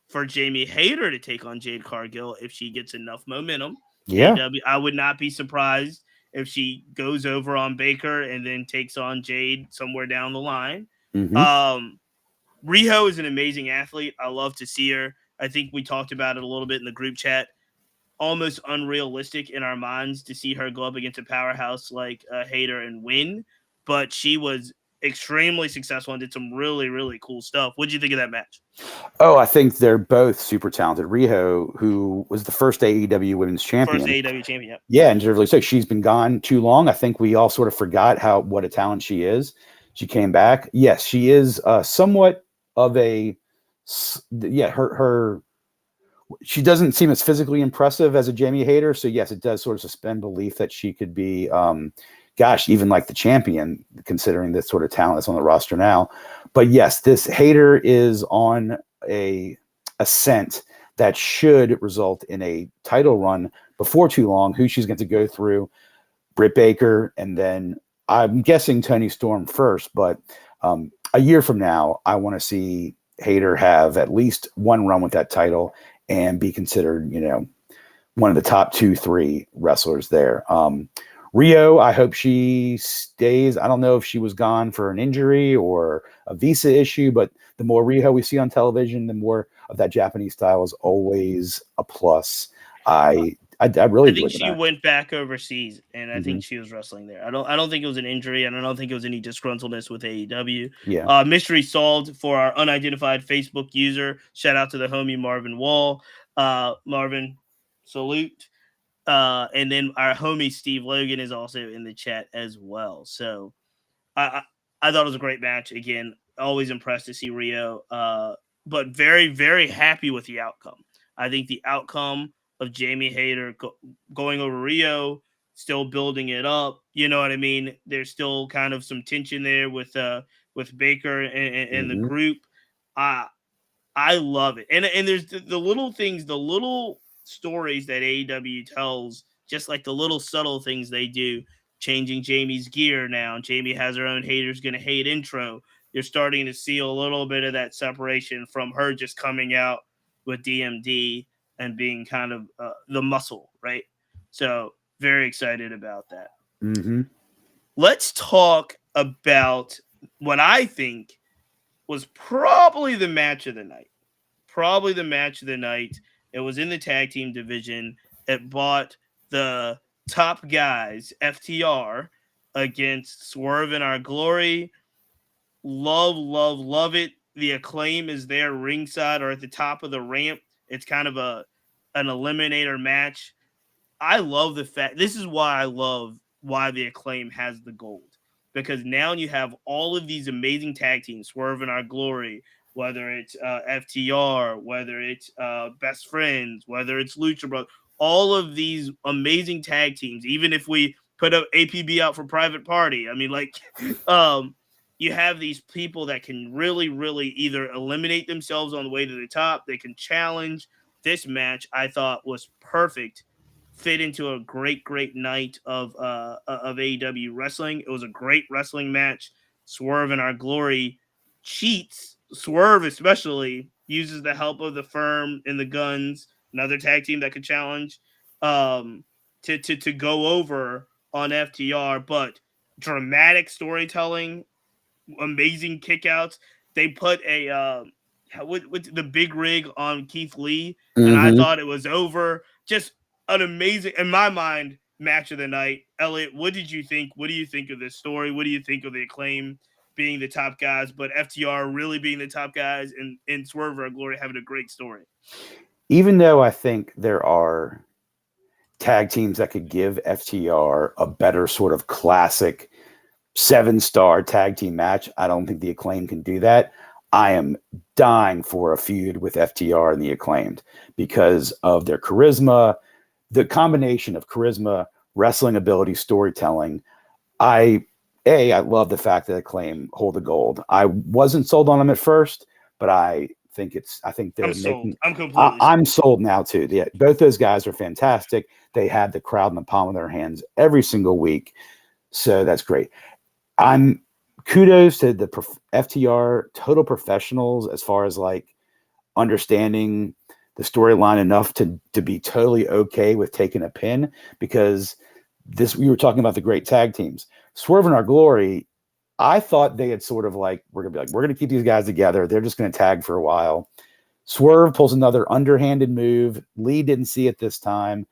[SPEAKER 1] for Jamie Hayter to take on Jade Cargill if she gets enough momentum.
[SPEAKER 2] Yeah.
[SPEAKER 1] I would not be surprised if she goes over on Baker and then takes on Jade somewhere down the line. Riho is an amazing athlete. I love to see her. I think we talked about it a little bit in the group chat. Almost unrealistic in our minds to see her go up against a powerhouse like Hayter and win. But she was extremely successful and did some really, really cool stuff. What did you think of that match?
[SPEAKER 2] Oh, I think they're both super talented. Riho, who was the first AEW Women's Champion.
[SPEAKER 1] First AEW Champion, yep.
[SPEAKER 2] Yeah, and deservedly so. She's been gone too long. I think we all sort of forgot what a talent she is. She came back. Yes, she is somewhat of a she doesn't seem as physically impressive as a Jamie Hayter. So yes, it does sort of suspend belief that she could be even like the champion, considering this sort of talent that's on the roster now. But yes, this Hayter is on a ascent that should result in a title run before too long, who she's going to go through. Britt Baker, and then I'm guessing Toni Storm first, but a year from now, I want to see Hayter have at least one run with that title and be considered, one of the top 2-3 wrestlers there. Riho, I hope she stays. I don't know if she was gone for an injury or a visa issue, but the more Riho we see on television, the more of that Japanese style is always a plus. I I really
[SPEAKER 1] I think
[SPEAKER 2] enjoyed the
[SPEAKER 1] she
[SPEAKER 2] match.
[SPEAKER 1] went back overseas, and I
[SPEAKER 2] Hmm.
[SPEAKER 1] think she was wrestling there. I don't think it was an injury, and I don't think it was any disgruntledness with AEW.
[SPEAKER 2] Yeah.
[SPEAKER 1] Mystery solved for our unidentified Facebook user. Shout out to the homie Marvin Wall. Marvin, salute. And then our homie Steve Logan is also in the chat as well. So I I thought it was a great match. Again, always impressed to see Rio. But very, very happy with the outcome. I think the outcome of Jamie Hayter going over Rio, still building it up. You know what I mean? There's still kind of some tension there with Baker and the
[SPEAKER 2] Hmm.
[SPEAKER 1] group. I I love it. And there's the little things, the little stories that AEW tells, just like the little subtle things they do, changing Jamie's gear now. Jamie has her own haters gonna hate intro. You're starting to see a little bit of that separation from her just coming out with DMD and being kind of the muscle, right? So very excited about that.
[SPEAKER 2] Hmm.
[SPEAKER 1] Let's talk about what I think was probably the match of the night. Probably the match of the night. It was in the tag team division. It bought the top guys, FTR, against Swerve and Our Glory. Love, love, love it. The Acclaim is there ringside or at the top of the ramp. It's kind of an eliminator match. I love the fact, this is why I love why the Acclaim has the gold, because now you have all of these amazing tag teams, Swerve and Our Glory, whether it's FTR, whether it's Best Friends, whether it's Lucha Bros, all of these amazing tag teams. Even if we put up APB out for Private Party, I mean, like, um, you have these people that can really, really either eliminate themselves on the way to the top, they can challenge. This match I thought was perfect, fit into a great, great night of AEW wrestling. It was a great wrestling match. Swerve and Our Glory cheats. Swerve especially uses the help of the Firm and the Guns, another tag team that could challenge, um, to go over on FTR. But dramatic storytelling, amazing kickouts. They put a with the big rig on Keith Lee, and I
[SPEAKER 2] Hmm.
[SPEAKER 1] thought it was over. Just an amazing, in my mind, match of the night. Elliot, what did you think? What do you think of this story? What do you think of the Acclaim being the top guys, but FTR really being the top guys, and Swerve or Glory having a great story?
[SPEAKER 2] Even though I think there are tag teams that could give FTR a better sort of classic 7-star tag team match, I don't think the Acclaim can do that. I am dying for a feud with FTR and the Acclaimed because of their charisma, the combination of charisma, wrestling ability, storytelling. I love the fact that Acclaim hold the gold. I wasn't sold on them at first, but I think
[SPEAKER 1] I'm
[SPEAKER 2] they're
[SPEAKER 1] sold.
[SPEAKER 2] making.
[SPEAKER 1] I'm completely
[SPEAKER 2] I'm
[SPEAKER 1] sold.
[SPEAKER 2] sold now too. Yeah, both those guys are fantastic. They had the crowd in the palm of their hands every single week, so that's great. I'm kudos to the FTR total professionals as far as like understanding the storyline enough to be totally okay with taking a pin, because this, we were talking about the great tag teams. Swerve and Our Glory, I thought they had sort of like, we're gonna keep these guys together. They're just gonna tag for a while. Swerve pulls another underhanded move. Lee didn't see it this time,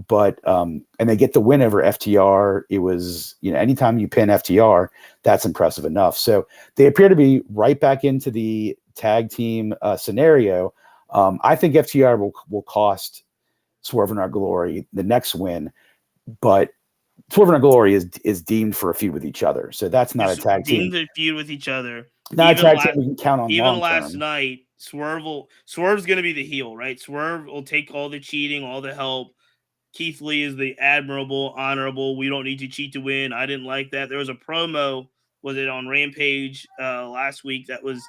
[SPEAKER 2] but and they get the win over FTR. It was, anytime you pin FTR, that's impressive enough. So they appear to be right back into the tag team scenario. I think FTR will cost Swerve and Our Glory the next win, but Swerve and Our Glory is deemed for a feud with each other. So that's not a
[SPEAKER 1] Just
[SPEAKER 2] tag team.
[SPEAKER 1] deemed to feud with each other.
[SPEAKER 2] Not a
[SPEAKER 1] Even
[SPEAKER 2] tag team
[SPEAKER 1] last
[SPEAKER 2] we can count on
[SPEAKER 1] even
[SPEAKER 2] long
[SPEAKER 1] last
[SPEAKER 2] term.
[SPEAKER 1] night, Swerve's gonna be the heel, right? Swerve will take all the cheating, all the help. Keith Lee is the admirable, honorable. We don't need to cheat to win. I didn't like that. There was a promo, was it on Rampage last week, that was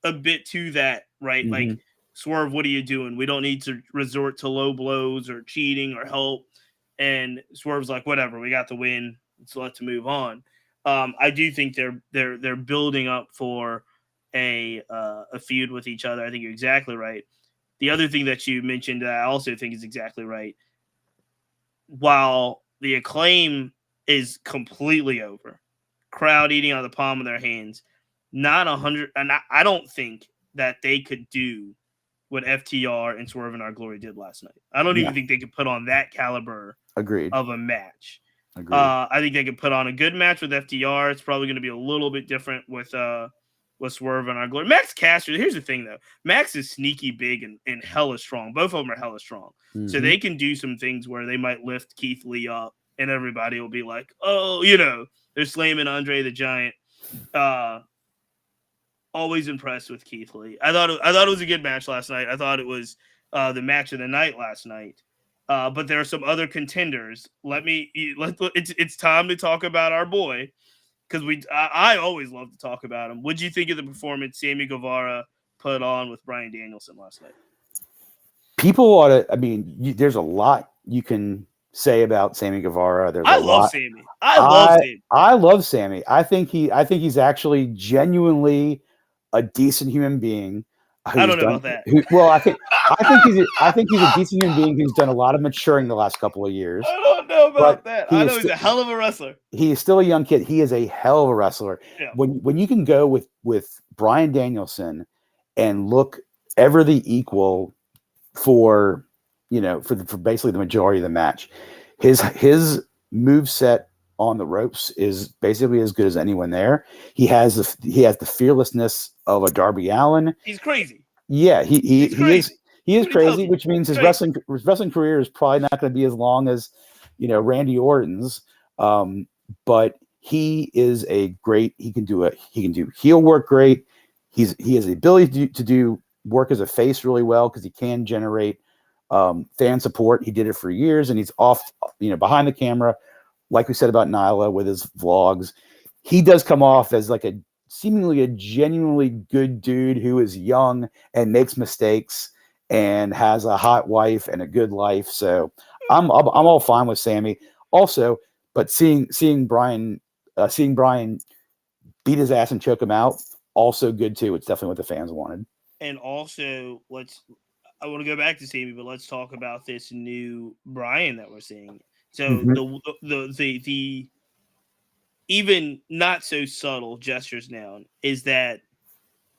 [SPEAKER 1] a bit to that, right?
[SPEAKER 2] Mm-hmm.
[SPEAKER 1] Like, Swerve, what are you doing? We don't need to resort to low blows or cheating or help. And Swerve's like, whatever, we got the win. So let's move on. I do think they're building up for a feud with each other. I think you're exactly right. The other thing that you mentioned, I also think is exactly right. While the Acclaim is completely over, crowd eating out of the palm of their hands, not 100, and I don't think that they could do what FTR and Swerve in Our Glory did last night. I don't
[SPEAKER 2] Yeah.
[SPEAKER 1] even think they could put on that caliber
[SPEAKER 2] Agreed.
[SPEAKER 1] of a match.
[SPEAKER 2] Agreed.
[SPEAKER 1] I think they could put on a good match with FTR. It's probably going to be a little bit different with Swerve and Our Glory. Max Caster, here's the thing though. Max is sneaky big and hella strong. Both of them are hella strong. So they can do some things where they might lift Keith Lee up and everybody will be like, oh, they're slamming Andre the Giant. Always impressed with Keith Lee. I thought it was a good match last night. I thought it was the match of the night last night. But there are some other contenders. It's time to talk about our boy because I always love to talk about him. What'd you think of the performance Sammy Guevara put on with Bryan Danielson last night?
[SPEAKER 2] People ought to. I mean, there's a lot you can say about Sammy Guevara.
[SPEAKER 1] I love Sammy. I
[SPEAKER 2] love Sammy. I think he's actually genuinely a decent human being.
[SPEAKER 1] I don't know about that.
[SPEAKER 2] I think he's a decent human being who's done a lot of maturing the last couple of years.
[SPEAKER 1] I don't know about that. I know he's a hell of a wrestler.
[SPEAKER 2] He is still a young kid. He is a hell of a wrestler.
[SPEAKER 1] Yeah.
[SPEAKER 2] When you can go with Bryan Danielson and look ever the equal for basically the majority of the match, his move set on the ropes is basically as good as anyone there. He has the fearlessness of a Darby Allin.
[SPEAKER 1] He's crazy.
[SPEAKER 2] Yeah, he is crazy, which means his wrestling career is probably not going to be as long as Randy Orton's. But he is he can do heel work great. He has the ability to do work as a face really well because he can generate fan support. He did it for years, and he's off behind the camera. Like we said about Nyla with his vlogs, he does come off as like seemingly a genuinely good dude who is young and makes mistakes and has a hot wife and a good life. So I'm all fine with Sammy. Also, but seeing Bryan beat his ass and choke him out, also good too. It's definitely what the fans wanted.
[SPEAKER 1] And also, I want to go back to Sammy, but let's talk about this new Bryan that we're seeing. So the even not so subtle gestures now is that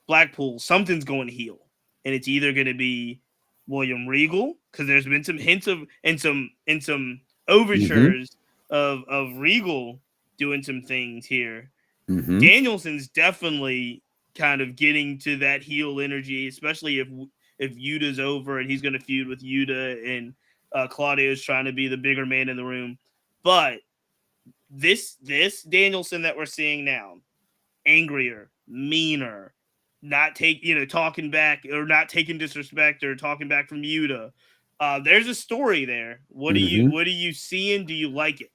[SPEAKER 1] Blackpool, something's going to heel, and it's either going to be William Regal, because there's been some hints of and some overtures of Regal doing some things here. Danielson's definitely kind of getting to that heel energy, especially if Yuta's over and he's going to feud with Yuta and Claudio's trying to be the bigger man in the room. But this Danielson that we're seeing now, angrier, meaner, talking back or not taking disrespect or talking back from Yuta. There's a story there. What are you seeing? Do you like it?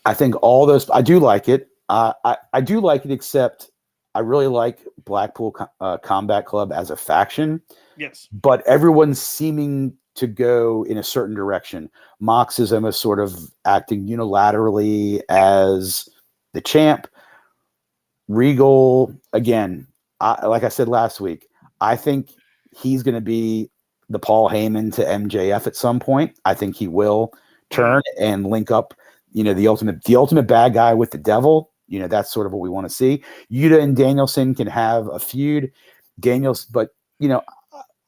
[SPEAKER 2] I think all those. I do like it. I do like it, except I really like Blackpool Combat Club as a faction.
[SPEAKER 1] Yes,
[SPEAKER 2] but everyone's seeming to go in a certain direction. Mox is almost sort of acting unilaterally as the champ. Regal, again, like I said last week, I think he's going to be the Paul Heyman to MJF at some point. I think he will turn and link up, the ultimate bad guy with the devil. That's sort of what we want to see. Yuta and Danielson can have a feud. But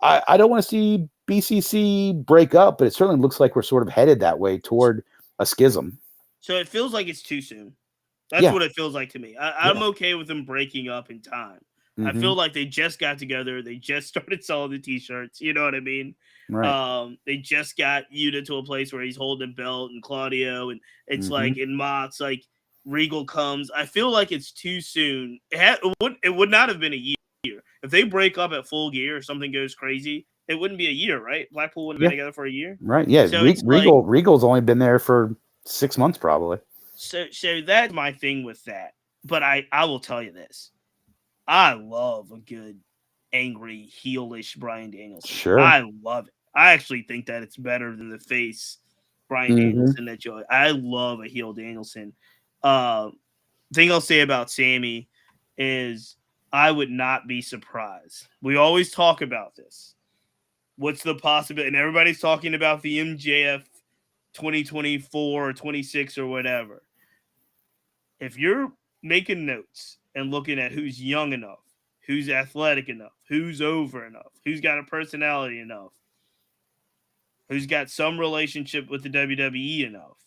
[SPEAKER 2] I don't want to see BCC break up, but it certainly looks like we're sort of headed that way toward a schism.
[SPEAKER 1] So it feels like it's too soon. That's what it feels like to me. I'm okay with them breaking up in time. I feel like they just got together. They just started selling the T-shirts. You know what I mean?
[SPEAKER 2] Right.
[SPEAKER 1] They just got Yuta to a place where he's holding a belt and Claudio, and it's like in Mott's, like Regal comes. I feel like it's too soon. It would not have been a year. If they break up at Full Gear or something goes crazy, it wouldn't be a year, right? Blackpool wouldn't have been together for a year.
[SPEAKER 2] Right. Yeah. So Regal's only been there for 6 months probably.
[SPEAKER 1] So that's my thing with that. But I will tell you this. I love a good, angry, heelish Bryan Danielson.
[SPEAKER 2] Sure.
[SPEAKER 1] I love it. I actually think that it's better than the face Bryan Danielson that you. I love a heel Danielson. Thing I'll say about Sammy is I would not be surprised. We always talk about this. What's the possibility? And everybody's talking about the MJF 2024 or 26 or whatever. If you're making notes and looking at who's young enough who's athletic enough, who's over enough, who's got a personality enough, who's got some relationship with the WWE enough.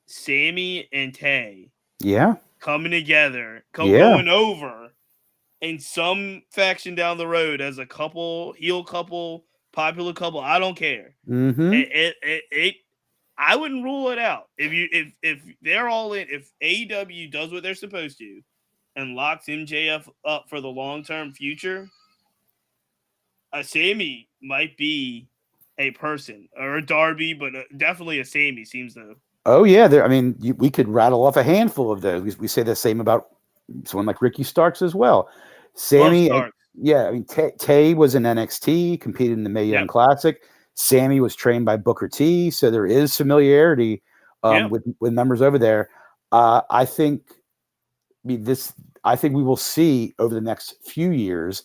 [SPEAKER 1] Sammy and Tay
[SPEAKER 2] Yeah.
[SPEAKER 1] coming together,
[SPEAKER 2] Yeah.
[SPEAKER 1] going over in some faction down the road as a couple, heel couple, popular couple. I don't care.
[SPEAKER 2] Mm-hmm.
[SPEAKER 1] I wouldn't rule it out if they're all in. If AEW does what they're supposed to and locks MJF up for the long term future, a Sammy might be a person or a Darby, but definitely a Sammy seems to.
[SPEAKER 2] Oh yeah, I mean, we could rattle off a handful of those. We say the same about someone like Ricky Starks as well.
[SPEAKER 1] Love
[SPEAKER 2] Sammy,
[SPEAKER 1] Starks.
[SPEAKER 2] yeah, I mean, Tay was in NXT, competed in the Mae Young Classic. Sammy was trained by Booker T, so there is familiarity with members over there. I think I think we will see over the next few years.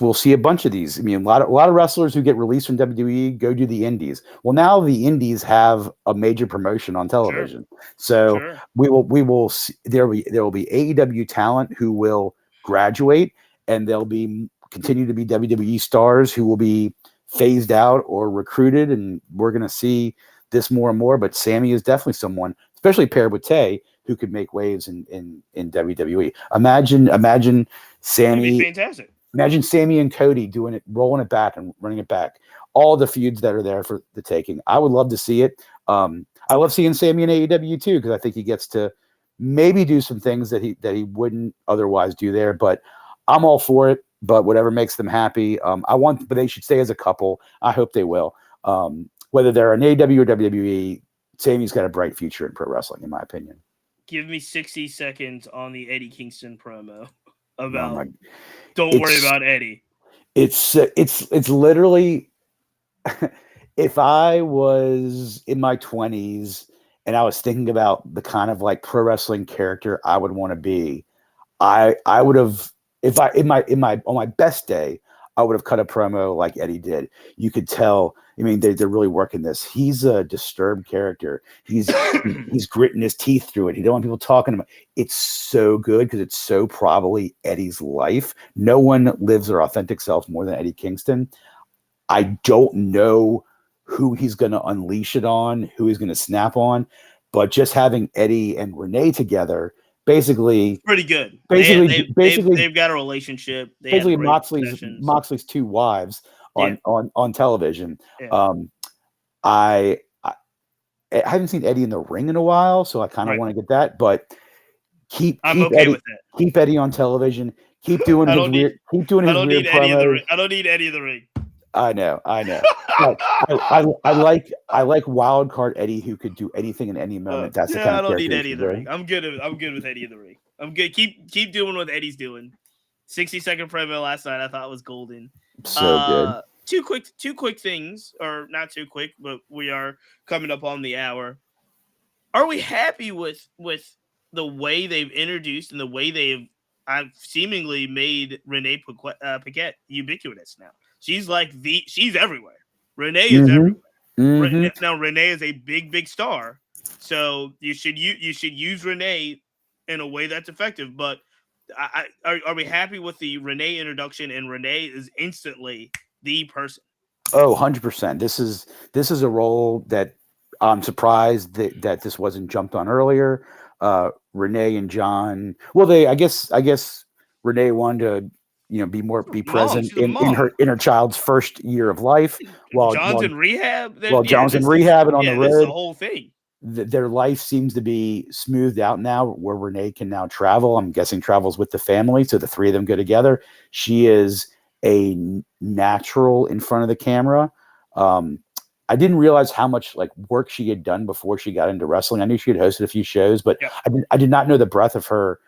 [SPEAKER 2] We'll see a bunch of these. I mean, a lot of wrestlers who get released from WWE go do the indies. Well, now the indies have a major promotion on television, so we will see, there will be AEW talent who will graduate, and there'll be continue to be WWE stars who will be phased out or recruited, and we're going to see this more and more. But Sammy is definitely someone, especially paired with Tay, who could make waves in WWE. Imagine Sammy.
[SPEAKER 1] Fantastic.
[SPEAKER 2] Imagine Sammy and Cody doing it, rolling it back and running it back. All the feuds that are there for the taking. I would love to see it. I love seeing Sammy in AEW too, because I think he gets to maybe do some things that he wouldn't otherwise do there. But I'm all for it. But whatever makes them happy. But they should stay as a couple. I hope they will. Whether they're an AEW or WWE, Sammy's got a bright future in pro wrestling, in my opinion.
[SPEAKER 1] Give me 60 seconds on the Eddie Kingston promo about. Don't worry about Eddie.
[SPEAKER 2] It's literally. If I was in my 20s and I was thinking about the kind of like pro wrestling character I would want to be, I would have, if I on my best day, I would have cut a promo like Eddie did. You could tell. I mean, they're really working this. He's a disturbed character. He's gritting his teeth through it. He don't want people talking about. It's so good because it's so probably Eddie's life. No one lives their authentic self more than Eddie Kingston. I don't know who he's going to unleash it on, who he's going to snap on, but just having Eddie and Renee together. Basically,
[SPEAKER 1] it's pretty good.
[SPEAKER 2] Basically,
[SPEAKER 1] they've got a relationship.
[SPEAKER 2] Basically, Moxley's two wives on television. Yeah. I haven't seen Eddie in the ring in a while, so I kind of want to get that. But keep Eddie, with that. Keep Eddie on television. Keep doing his weird promos.
[SPEAKER 1] I don't need Eddie in the ring.
[SPEAKER 2] I know. I like wild card Eddie who could do anything in any moment. That's the kind of
[SPEAKER 1] I don't need Eddie in the ring. I'm good with Eddie in the ring. I'm good. Keep doing what Eddie's doing. 60-second promo last night I thought was golden.
[SPEAKER 2] So good.
[SPEAKER 1] Two quick things, or not too quick, but we are coming up on the hour. Are we happy with the way they've introduced and the way I've seemingly made Renee Paquette ubiquitous now? She's she's everywhere. Renee is everywhere. Mm-hmm. Now Renee is a big star, so you should use Renee in a way that's effective. But are we happy with the Renee introduction? And Renee is instantly the person.
[SPEAKER 2] Oh, 100%. This is a role that I'm surprised that this wasn't jumped on earlier. Renee and John. Well, I guess Renee wanted to be present in her child's first year of life while
[SPEAKER 1] John's in rehab.
[SPEAKER 2] John's in rehab and on the road.
[SPEAKER 1] This is the whole thing.
[SPEAKER 2] Their life seems to be smoothed out now, where Renee can now travel. I'm guessing travels with the family, so the three of them go together. She is a natural in front of the camera. I didn't realize how much work she had done before she got into wrestling. I knew she had hosted a few shows, but I did not know the breadth of her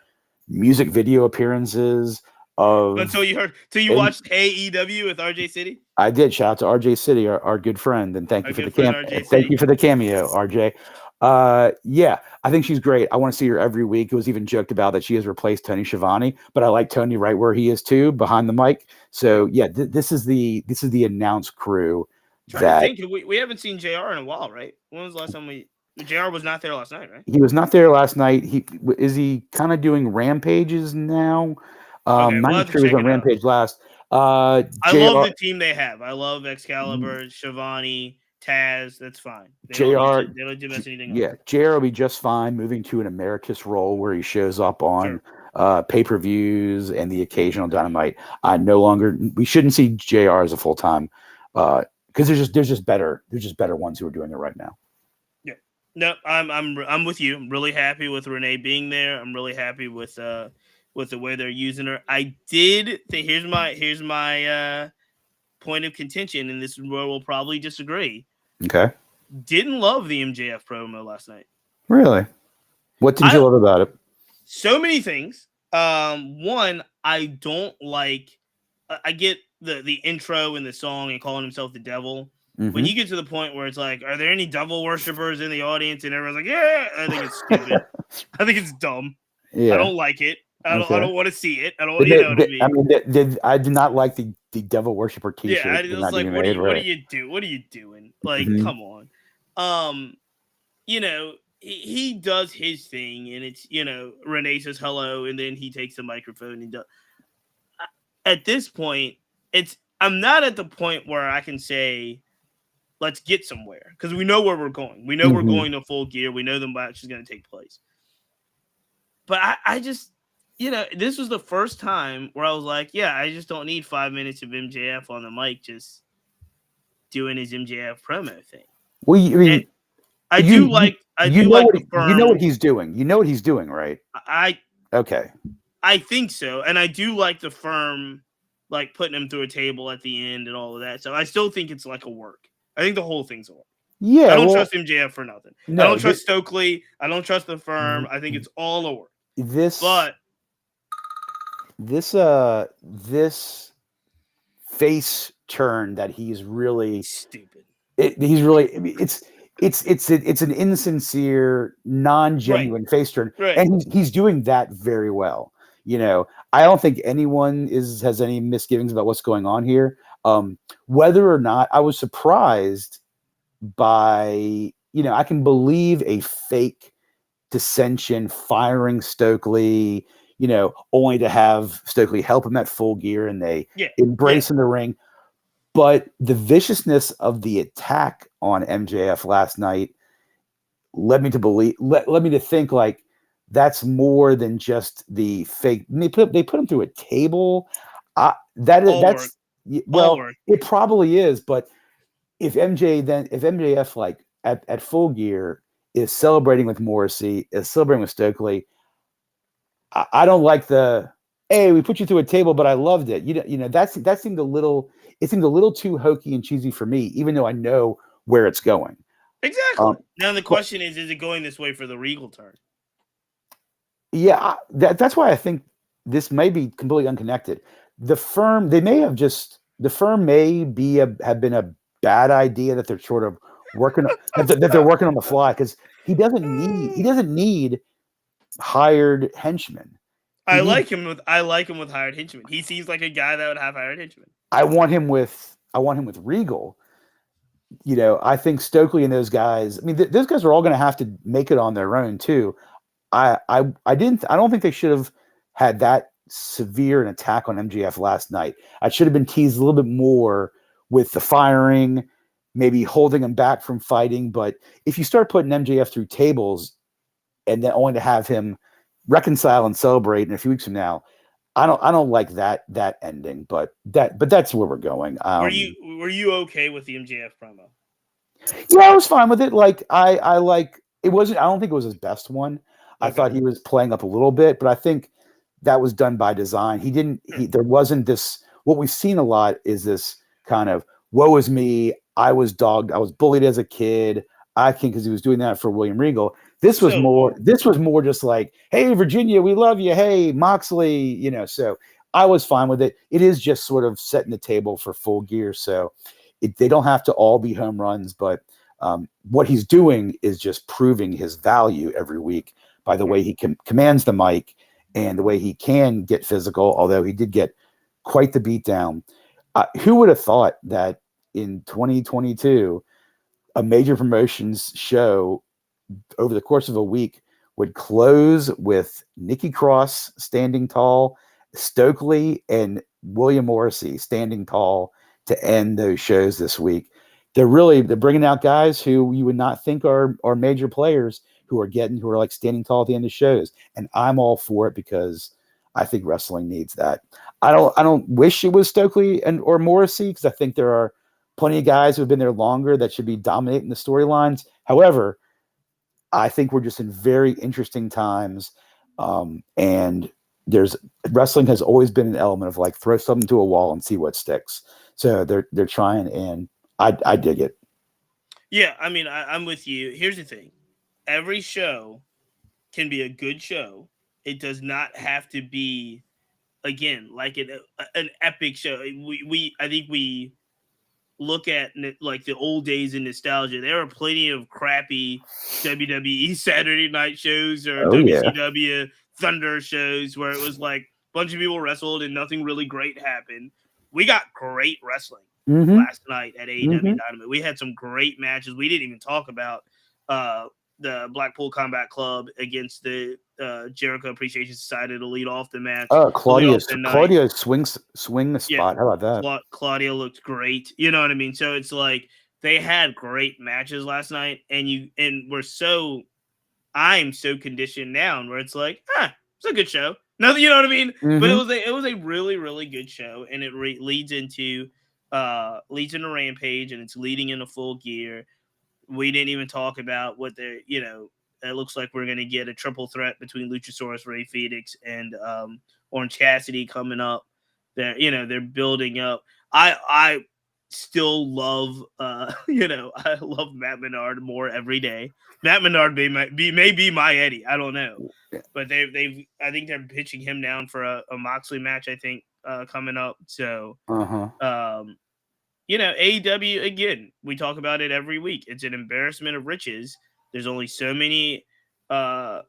[SPEAKER 2] music video appearances.
[SPEAKER 1] Until you watched AEW with RJ City.
[SPEAKER 2] I did. Shout out to RJ City, our good friend, and thank you for the cameo, RJ. I think she's great. I want to see her every week. It was even joked about that she has replaced Tony Schiavone, but I like Tony right where he is too, behind the mic. So this is the announced crew.
[SPEAKER 1] We haven't seen JR in a while, right? When was the last time JR was not there last night, right?
[SPEAKER 2] He was not there last night. Is he kind of doing rampages now?
[SPEAKER 1] Okay, we'll have to
[SPEAKER 2] 93 was
[SPEAKER 1] check
[SPEAKER 2] on
[SPEAKER 1] it out.
[SPEAKER 2] Rampage last.
[SPEAKER 1] I love
[SPEAKER 2] JR,
[SPEAKER 1] the team they have. I love Excalibur, Shivani, Taz. That's fine.
[SPEAKER 2] JR,
[SPEAKER 1] They don't do mess anything up.
[SPEAKER 2] yeah, JR will be just fine moving to an emeritus role where he shows up on
[SPEAKER 1] Sure.
[SPEAKER 2] pay-per-views and the occasional Dynamite. We shouldn't see JR as a full-time because there's just better ones who are doing it right now.
[SPEAKER 1] Yeah. No, I'm with you. I'm really happy with Renee being there. I'm really happy with the way they're using her. I did think here's my point of contention, and this is where we'll probably disagree.
[SPEAKER 2] Okay.
[SPEAKER 1] Didn't love the MJF promo last night.
[SPEAKER 2] Really? What did
[SPEAKER 1] I
[SPEAKER 2] you love about it?
[SPEAKER 1] So many things. One, I don't like. I get the intro and the song and calling himself the devil.
[SPEAKER 2] Mm-hmm.
[SPEAKER 1] When you get to the point where it's like, are there any devil worshippers in the audience? And everyone's like, yeah, I think it's stupid. I think it's dumb.
[SPEAKER 2] Yeah.
[SPEAKER 1] I don't like it. I don't want to see it. I don't.
[SPEAKER 2] They,
[SPEAKER 1] You know what I mean?
[SPEAKER 2] I did not like the devil worshiper T-shirt.
[SPEAKER 1] Yeah, I was like, what are you do? What are you doing? Like, come on. You know, he does his thing, and it's, Renee says hello, and then he takes the microphone and does. At this point, I'm not at the point where I can say, let's get somewhere, because we know where we're going. We know we're going to Full Gear. We know the match is going to take place. But I just, this was the first time where I was like, yeah, I just don't need 5 minutes of MJF on the mic just doing his MJF promo thing.
[SPEAKER 2] Well, I mean,
[SPEAKER 1] I do like the firm.
[SPEAKER 2] You know what he's doing. You know what he's doing, right? Okay.
[SPEAKER 1] I think so, and I do like the firm, like putting him through a table at the end and all of that. So I still think it's like a work. I think the whole thing's a work.
[SPEAKER 2] Yeah,
[SPEAKER 1] I don't trust MJF for nothing.
[SPEAKER 2] No,
[SPEAKER 1] I don't trust Stokely. I don't trust the firm. I think it's all a work. This
[SPEAKER 2] face turn that he's really
[SPEAKER 1] stupid.
[SPEAKER 2] It's an insincere, non-genuine face turn, and he's doing that very well. I don't think anyone has any misgivings about what's going on here. Whether or not I was surprised by, I can believe a fake dissension firing Stokely, only to have Stokely help him at Full Gear and they embrace in the ring. But the viciousness of the attack on MJF last night led me to think like that's more than just the fake. They put him through a table. It probably is. But if MJF like at Full Gear is celebrating with Morrissey, is celebrating with Stokely, I don't like hey, we put you through a table, but I loved it. That seemed a little. It seemed a little too hokey and cheesy for me, even though I know where it's going.
[SPEAKER 1] Exactly. Now the question is it going this way for the Regal turn?
[SPEAKER 2] Yeah, that's why I think this may be completely unconnected. The firm may have been a bad idea that they're sort of working that they're working on the fly, because he doesn't need hired henchmen.
[SPEAKER 1] I like him with hired henchmen. He seems like a guy that would have hired henchmen.
[SPEAKER 2] I want him with Regal. I think Stokely and those guys. I mean, those guys are all going to have to make it on their own too. I don't think they should have had that severe an attack on MJF last night. I should have been teased a little bit more with the firing, maybe holding him back from fighting. But if you start putting MJF through tables and then only to have him reconcile and celebrate in a few weeks from now, I don't like that ending, but that's where we're going.
[SPEAKER 1] Were you okay with the MJF promo?
[SPEAKER 2] Yeah, I was fine with it. Like I like it wasn't. I don't think it was his best one. Okay. I thought he was playing up a little bit, but I think that was done by design. There wasn't this. What we've seen a lot is this kind of woe is me. I was dogged. I was bullied as a kid. I think because he was doing that for William Regal. This was more just like, hey, Virginia, we love you. Hey, Moxley, so I was fine with it. It is just sort of setting the table for Full Gear. So they don't have to all be home runs, but what he's doing is just proving his value every week by the way he commands the mic and the way he can get physical, although he did get quite the beatdown. Who would have thought that in 2022, a major promotions show over the course of a week would close with Nikki Cross standing tall Stokely and William Morrissey standing tall to end those shows this week. They're bringing out guys who you would not think are major players who are like standing tall at the end of shows, and I'm all for it because I think wrestling needs that. I don't wish it was Stokely and or Morrissey because I think there are plenty of guys who have been there longer that should be dominating the storylines. However, I think we're just in very interesting times, and there's wrestling has always been an element of like throw something to a wall and see what sticks. So they're trying, and I dig it.
[SPEAKER 1] Yeah, I mean, I'm with you. Here's the thing: every show can be a good show. It does not have to be again like an epic show. We I think we look at like the old days in nostalgia. There are plenty of crappy WWE Saturday night shows or WCW Thunder shows where it was like a bunch of people wrestled and nothing really great happened. We got great wrestling last night at AEW Dynamite. We had some great matches. We didn't even talk about the Blackpool Combat Club against the Jericho Appreciation Society to lead off the match.
[SPEAKER 2] Claudia swing the spot. Yeah, how about that?
[SPEAKER 1] Claudia looked great. You know what I mean? So it's like they had great matches last night, and I'm so conditioned now where it's like, it's a good show. Nothing, you know what I mean? Mm-hmm. But it was a really, really good show, and it leads into Rampage, and it's leading into Full Gear. We didn't even talk about what it looks like we're going to get a triple threat between Luchasaurus, Rey Fenix, and Orange Cassidy coming up. They're building up. I still love, I love Matt Menard more every day. Matt Menard may be my Eddie. I don't know, but I think they're pitching him down for a Moxley match. I think coming up. So, AEW, again, we talk about it every week. It's an embarrassment of riches. There's only so many, so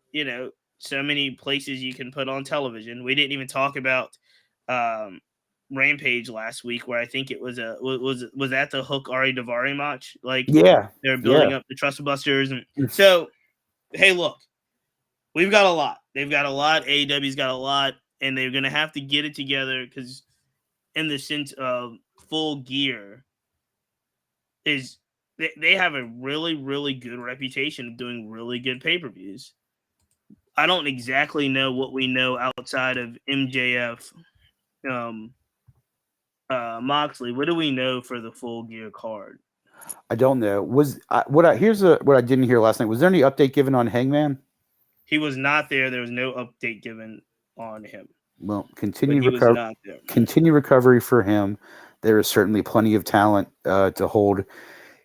[SPEAKER 1] many places you can put on television. We didn't even talk about Rampage last week, where I think it was was that the Hook Ari Daivari match? Like, they're building up the Trust Busters, and so, hey, look, we've got a lot. They've got a lot. AEW's got a lot, and they're gonna have to get it together because, in the sense of Full Gear, is they have a really, really good reputation of doing really good pay-per-views. I don't exactly know what we know outside of MJF, Moxley. What do we know for the Full Gear card?
[SPEAKER 2] I don't know. What I didn't hear last night. Was there any update given on Hangman?
[SPEAKER 1] He was not there. There was no update given on him.
[SPEAKER 2] Well, continue recovery for him. There is certainly plenty of talent to hold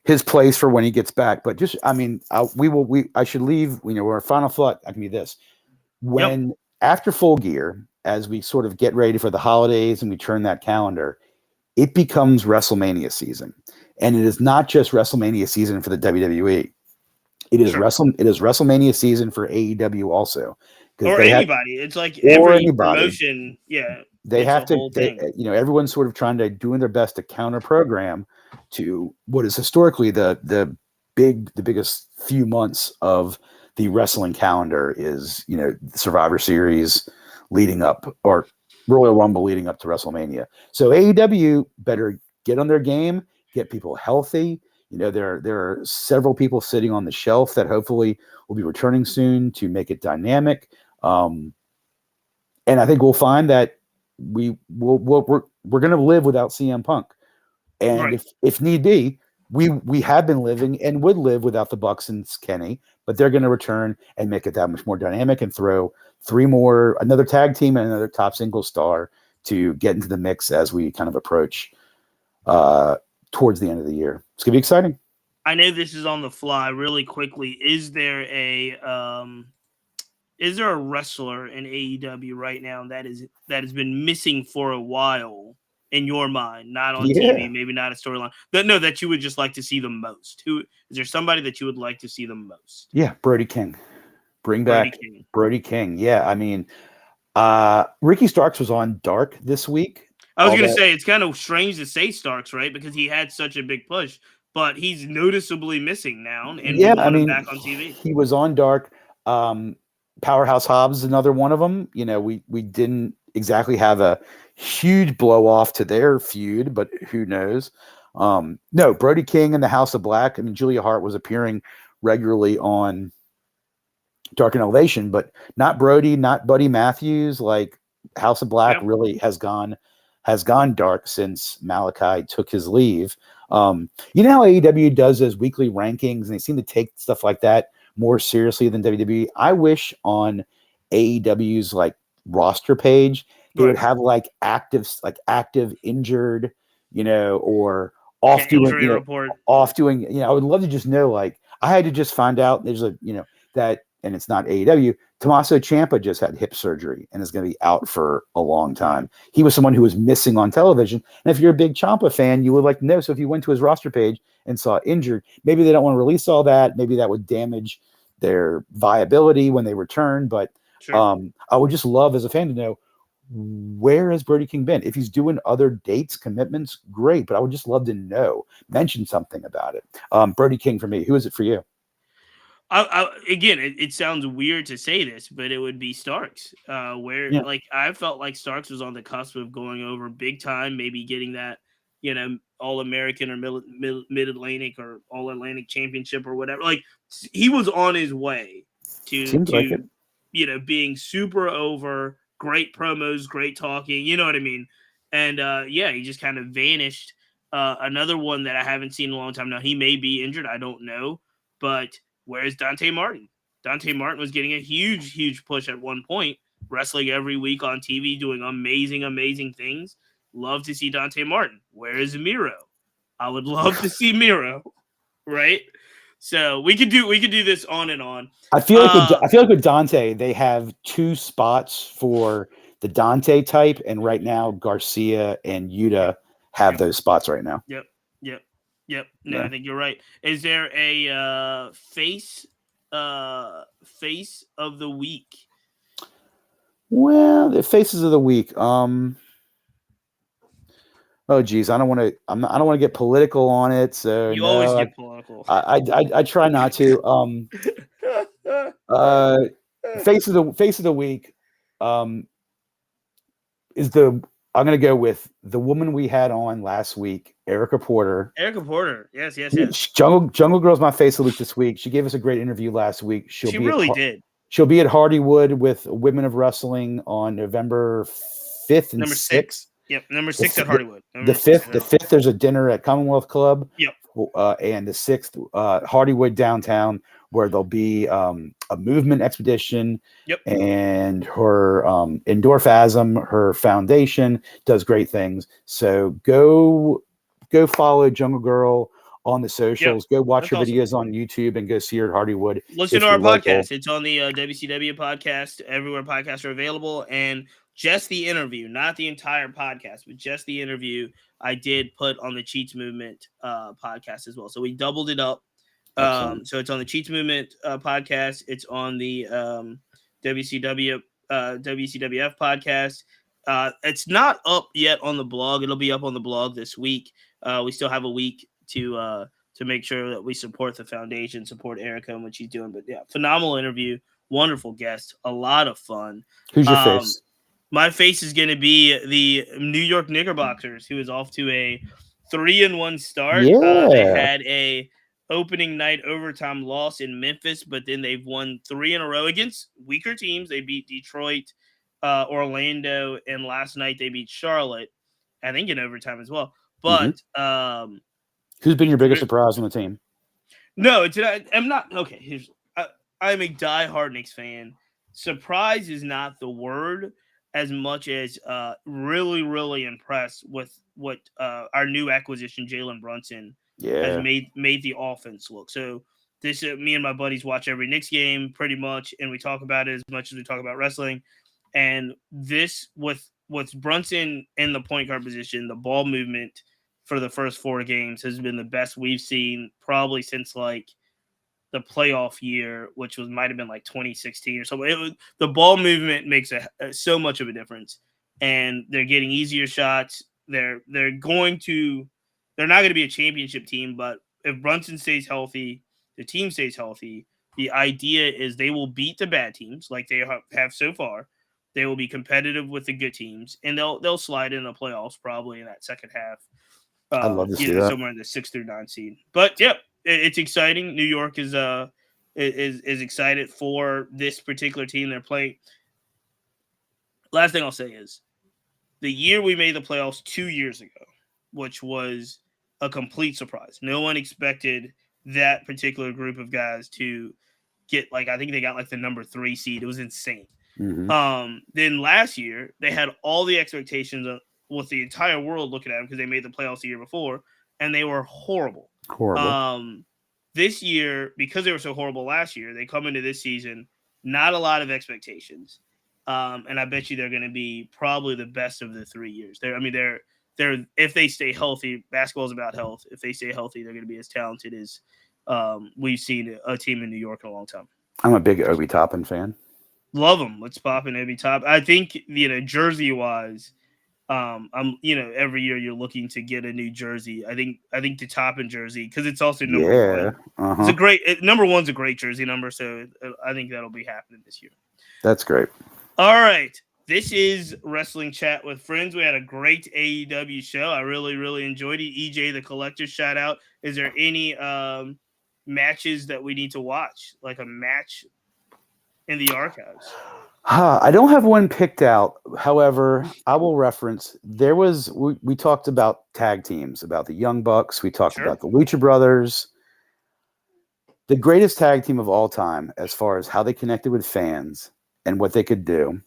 [SPEAKER 2] his place for when he gets back. But I should leave. Our final thought can be this: after Full Gear, as we sort of get ready for the holidays and we turn that calendar, it becomes WrestleMania season, and it is not just WrestleMania season for the WWE. It is WrestleMania season for AEW also.
[SPEAKER 1] Or anybody. It's like every promotion. Yeah.
[SPEAKER 2] They have to, everyone's sort of doing their best to counter program to what is historically the biggest few months of the wrestling calendar is, Survivor Series leading up, or Royal Rumble leading up to WrestleMania. So AEW better get on their game, get people healthy. There are several people sitting on the shelf that hopefully will be returning soon to make it dynamic. And I think we'll find that we're going to live without CM Punk, and if need be, we have been living and would live without the Bucks and Kenny, but they're going to return and make it that much more dynamic and throw another tag team and another top single star to get into the mix as we kind of approach towards the end of the year. It's going to be exciting.
[SPEAKER 1] I know this is on the fly. Really quickly, is there a wrestler in AEW right now that has been missing for a while in your mind? Not on TV, maybe not a storyline. That you would just like to see the most. Who is there? Somebody that you would like to see the most?
[SPEAKER 2] Yeah, Brody King. Bring back Brody King. Yeah, I mean, Ricky Starks was on Dark this week.
[SPEAKER 1] I was going to say, it's kind of strange to say Starks, right? Because he had such a big push, but he's noticeably missing now. And we want him back on TV.
[SPEAKER 2] He was on Dark. Powerhouse Hobbs is another one of them. We didn't exactly have a huge blow off to their feud, but who knows? No, Brody King and the House of Black. I mean, Julia Hart was appearing regularly on Dark and Elevation, but not Brody, not Buddy Matthews. Like House of Black
[SPEAKER 1] Yep,
[SPEAKER 2] really has gone dark since Malachi took his leave. You know how AEW does those weekly rankings, and they seem to take stuff like that more seriously than WWE. I wish on AEW's like roster page they would
[SPEAKER 1] right.
[SPEAKER 2] have like active injured, or
[SPEAKER 1] Like an
[SPEAKER 2] off doing,
[SPEAKER 1] injury report.
[SPEAKER 2] off doing. I would love to just know. Like I had to just find out there's that, and it's not AEW. Tommaso Ciampa just had hip surgery and is going to be out for a long time. He was someone who was missing on television. And if you're a big Ciampa fan, you would like to know. So if you went to his roster page and saw injured, maybe they don't want to release all that. Maybe that would damage their viability when they return. But
[SPEAKER 1] Sure.
[SPEAKER 2] I would just love as a fan to know, where has Brody King been? If he's doing other dates, commitments, great. But I would just love to know. Mention something about it. Brody King for me. Who is it for you?
[SPEAKER 1] Again, it sounds weird to say this, but it would be Starks. Where
[SPEAKER 2] Yeah.
[SPEAKER 1] like I felt like Starks was on the cusp of going over big time, maybe getting that All American or Mid Atlantic or All Atlantic championship or whatever. Like he was on his way to
[SPEAKER 2] Seems like it.
[SPEAKER 1] being super over. Great promos, great talking. You know what I mean? And yeah, he just kind of vanished. Another one that I haven't seen in a long time now. He may be injured. I don't know, but where's Dante Martin? Dante Martin was getting a huge, huge push at one point, wrestling every week on TV, doing amazing, amazing things. Love to see Dante Martin. Where is Miro? I would love to see Miro, right? So we could do this on and on.
[SPEAKER 2] I feel like with Dante, they have two spots for the Dante type, and right now Garcia and Yuta have
[SPEAKER 1] Yep.
[SPEAKER 2] those spots right now.
[SPEAKER 1] Yep. Yep. Yep. No, I
[SPEAKER 2] Yeah.
[SPEAKER 1] think you're right. Is there a face of the week?
[SPEAKER 2] Well, the faces of the week. Oh geez, I don't want to. I don't want to get political on it. So
[SPEAKER 1] You always
[SPEAKER 2] no,
[SPEAKER 1] get political.
[SPEAKER 2] I try not to. Uh, face of the week. Um, is the I'm going to go with the woman we had on last week, Erica Porter.
[SPEAKER 1] Erica Porter. Yes, yes, yes.
[SPEAKER 2] Jungle Girl's my face of the week this week. She gave us a great interview last week.
[SPEAKER 1] She really did.
[SPEAKER 2] She'll be at Hardywood with Women of Wrestling on November 5th and
[SPEAKER 1] Number
[SPEAKER 2] 6th.
[SPEAKER 1] 6. Yep, number 6 at Hardywood.
[SPEAKER 2] The 5th, there's a dinner at Commonwealth Club.
[SPEAKER 1] Yep.
[SPEAKER 2] And the 6th, Hardywood downtown, where there'll be a movement expedition.
[SPEAKER 1] Yep.
[SPEAKER 2] And her Endorphasm, her foundation, does great things. So go follow Jungle Girl on the socials. Go watch her videos on YouTube and go see her at Hardywood.
[SPEAKER 1] Listen to our podcast. It's on the WCW podcast, everywhere podcasts are available. And just the interview, not the entire podcast, but just the interview I did put on the Cheats Movement podcast as well. So we doubled it up. So it's on the Cheats Movement podcast. It's on the WCWF podcast. It's not up yet on the blog. It'll be up on the blog this week. We still have a week to make sure that we support the foundation, support Erica and what she's doing. But yeah, phenomenal interview, wonderful guest, a lot of fun.
[SPEAKER 2] Who's your face?
[SPEAKER 1] My face is going to be the New York Knickerbockers, who is off to a 3-1 start.
[SPEAKER 2] Yeah.
[SPEAKER 1] They had a opening night overtime loss in Memphis, but then they've won 3 in a row against weaker teams. They beat Detroit, Orlando, and last night they beat Charlotte, I think in overtime as well. But
[SPEAKER 2] who's been your biggest surprise on the team?
[SPEAKER 1] No, I'm not. Okay, I'm a diehard Knicks fan. Surprise is not the word as much as really, really impressed with what our new acquisition, Jalen Brunson, has made the offense look. So this, me and my buddies watch every Knicks game pretty much, and we talk about it as much as we talk about wrestling. And this, with Brunson in the point guard position, the ball movement for the first 4 games has been the best we've seen probably since like the playoff year, which might have been like 2016 or something. The ball movement makes so much of a difference, and they're getting easier shots. They're not going to be a championship team, but if Brunson stays healthy, the team stays healthy. The idea is they will beat the bad teams like they have so far. They will be competitive with the good teams, and they'll slide in the playoffs probably in that second half.
[SPEAKER 2] I'd love to see that.
[SPEAKER 1] Somewhere in the 6 through 9 seed. But yep, it's exciting. New York is excited for this particular team they're playing. Last thing I'll say is the year we made the playoffs 2 years ago, which was a complete surprise. No one expected that particular group of guys to get I think they got the number 3 seed. It was insane.
[SPEAKER 2] Mm-hmm.
[SPEAKER 1] Then last year they had all the expectations with the entire world looking at them because they made the playoffs the year before, and they were horrible. This year, because they were so horrible last year, they come into this season not a lot of expectations, and I bet you they're going to be probably the best of the 3 years. They're if they stay healthy. Basketball is about health. If they stay healthy, they're going to be as talented as we've seen a team in New York in a long time.
[SPEAKER 2] I'm a big Obi Toppin fan.
[SPEAKER 1] Love them. Let's pop in Obi Top. I think jersey wise, I'm every year you're looking to get a new jersey. I think the Toppin jersey because it's also number 1. It's a great number 1's a great jersey number, so I think that'll be happening this year.
[SPEAKER 2] That's great.
[SPEAKER 1] All right. This is Wrestling Chat with Friends. We had a great AEW show. I really, really enjoyed it. EJ the Collector, shout out. Is there any matches that we need to watch? Like a match in the archives?
[SPEAKER 2] I don't have one picked out. However, I will reference we talked about tag teams, about the Young Bucks. We talked about the Lucha Brothers. The greatest tag team of all time as far as how they connected with fans and what they could do.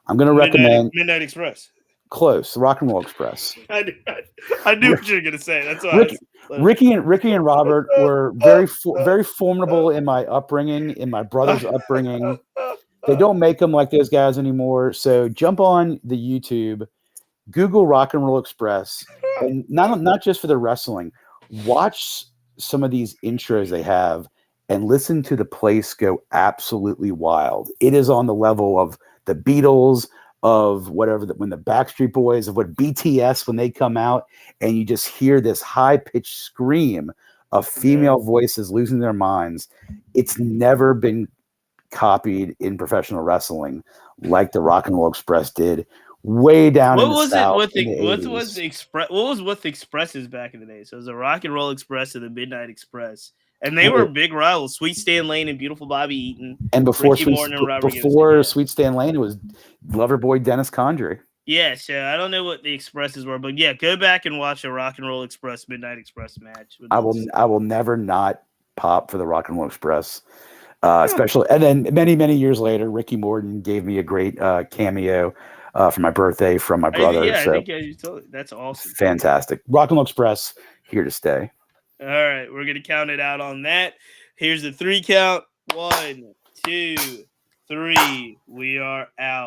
[SPEAKER 2] I'm going to recommend
[SPEAKER 1] Midnight Express.
[SPEAKER 2] Close, the Rock and Roll Express.
[SPEAKER 1] I knew what you were going to say. That's why
[SPEAKER 2] Ricky and Robert were very formidable in my upbringing, in my brother's upbringing. They don't make them like those guys anymore. So jump on the YouTube, Google Rock and Roll Express, and not just for the wrestling. Watch some of these intros they have and listen to the place go absolutely wild. It is on the level of the Beatles, of whatever, when the Backstreet Boys, of what BTS, when they come out, and you just hear this high-pitched scream of female voices losing their minds. It's never been copied in professional wrestling like the Rock and Roll Express did way down in the South. What
[SPEAKER 1] was with the Expresses back in the day? So it was the Rock and Roll Express and the Midnight Express. And they were big rivals, Sweet Stan Lane and Beautiful Bobby Eaton.
[SPEAKER 2] And before Sweet Stan Lane, it was Loverboy Dennis Condrey.
[SPEAKER 1] Yeah, so I don't know what the Expresses were, but yeah, go back and watch a Rock and Roll Express Midnight Express match.
[SPEAKER 2] I will never not pop for the Rock and Roll Express. Especially, and then many years later, Ricky Morton gave me a great cameo for my birthday from my brother.
[SPEAKER 1] I think you told me. That's awesome.
[SPEAKER 2] Fantastic. Rock and Roll Express, here to stay.
[SPEAKER 1] All right, we're gonna count it out on that. Here's the 3 count. 1, 2, 3. We are out.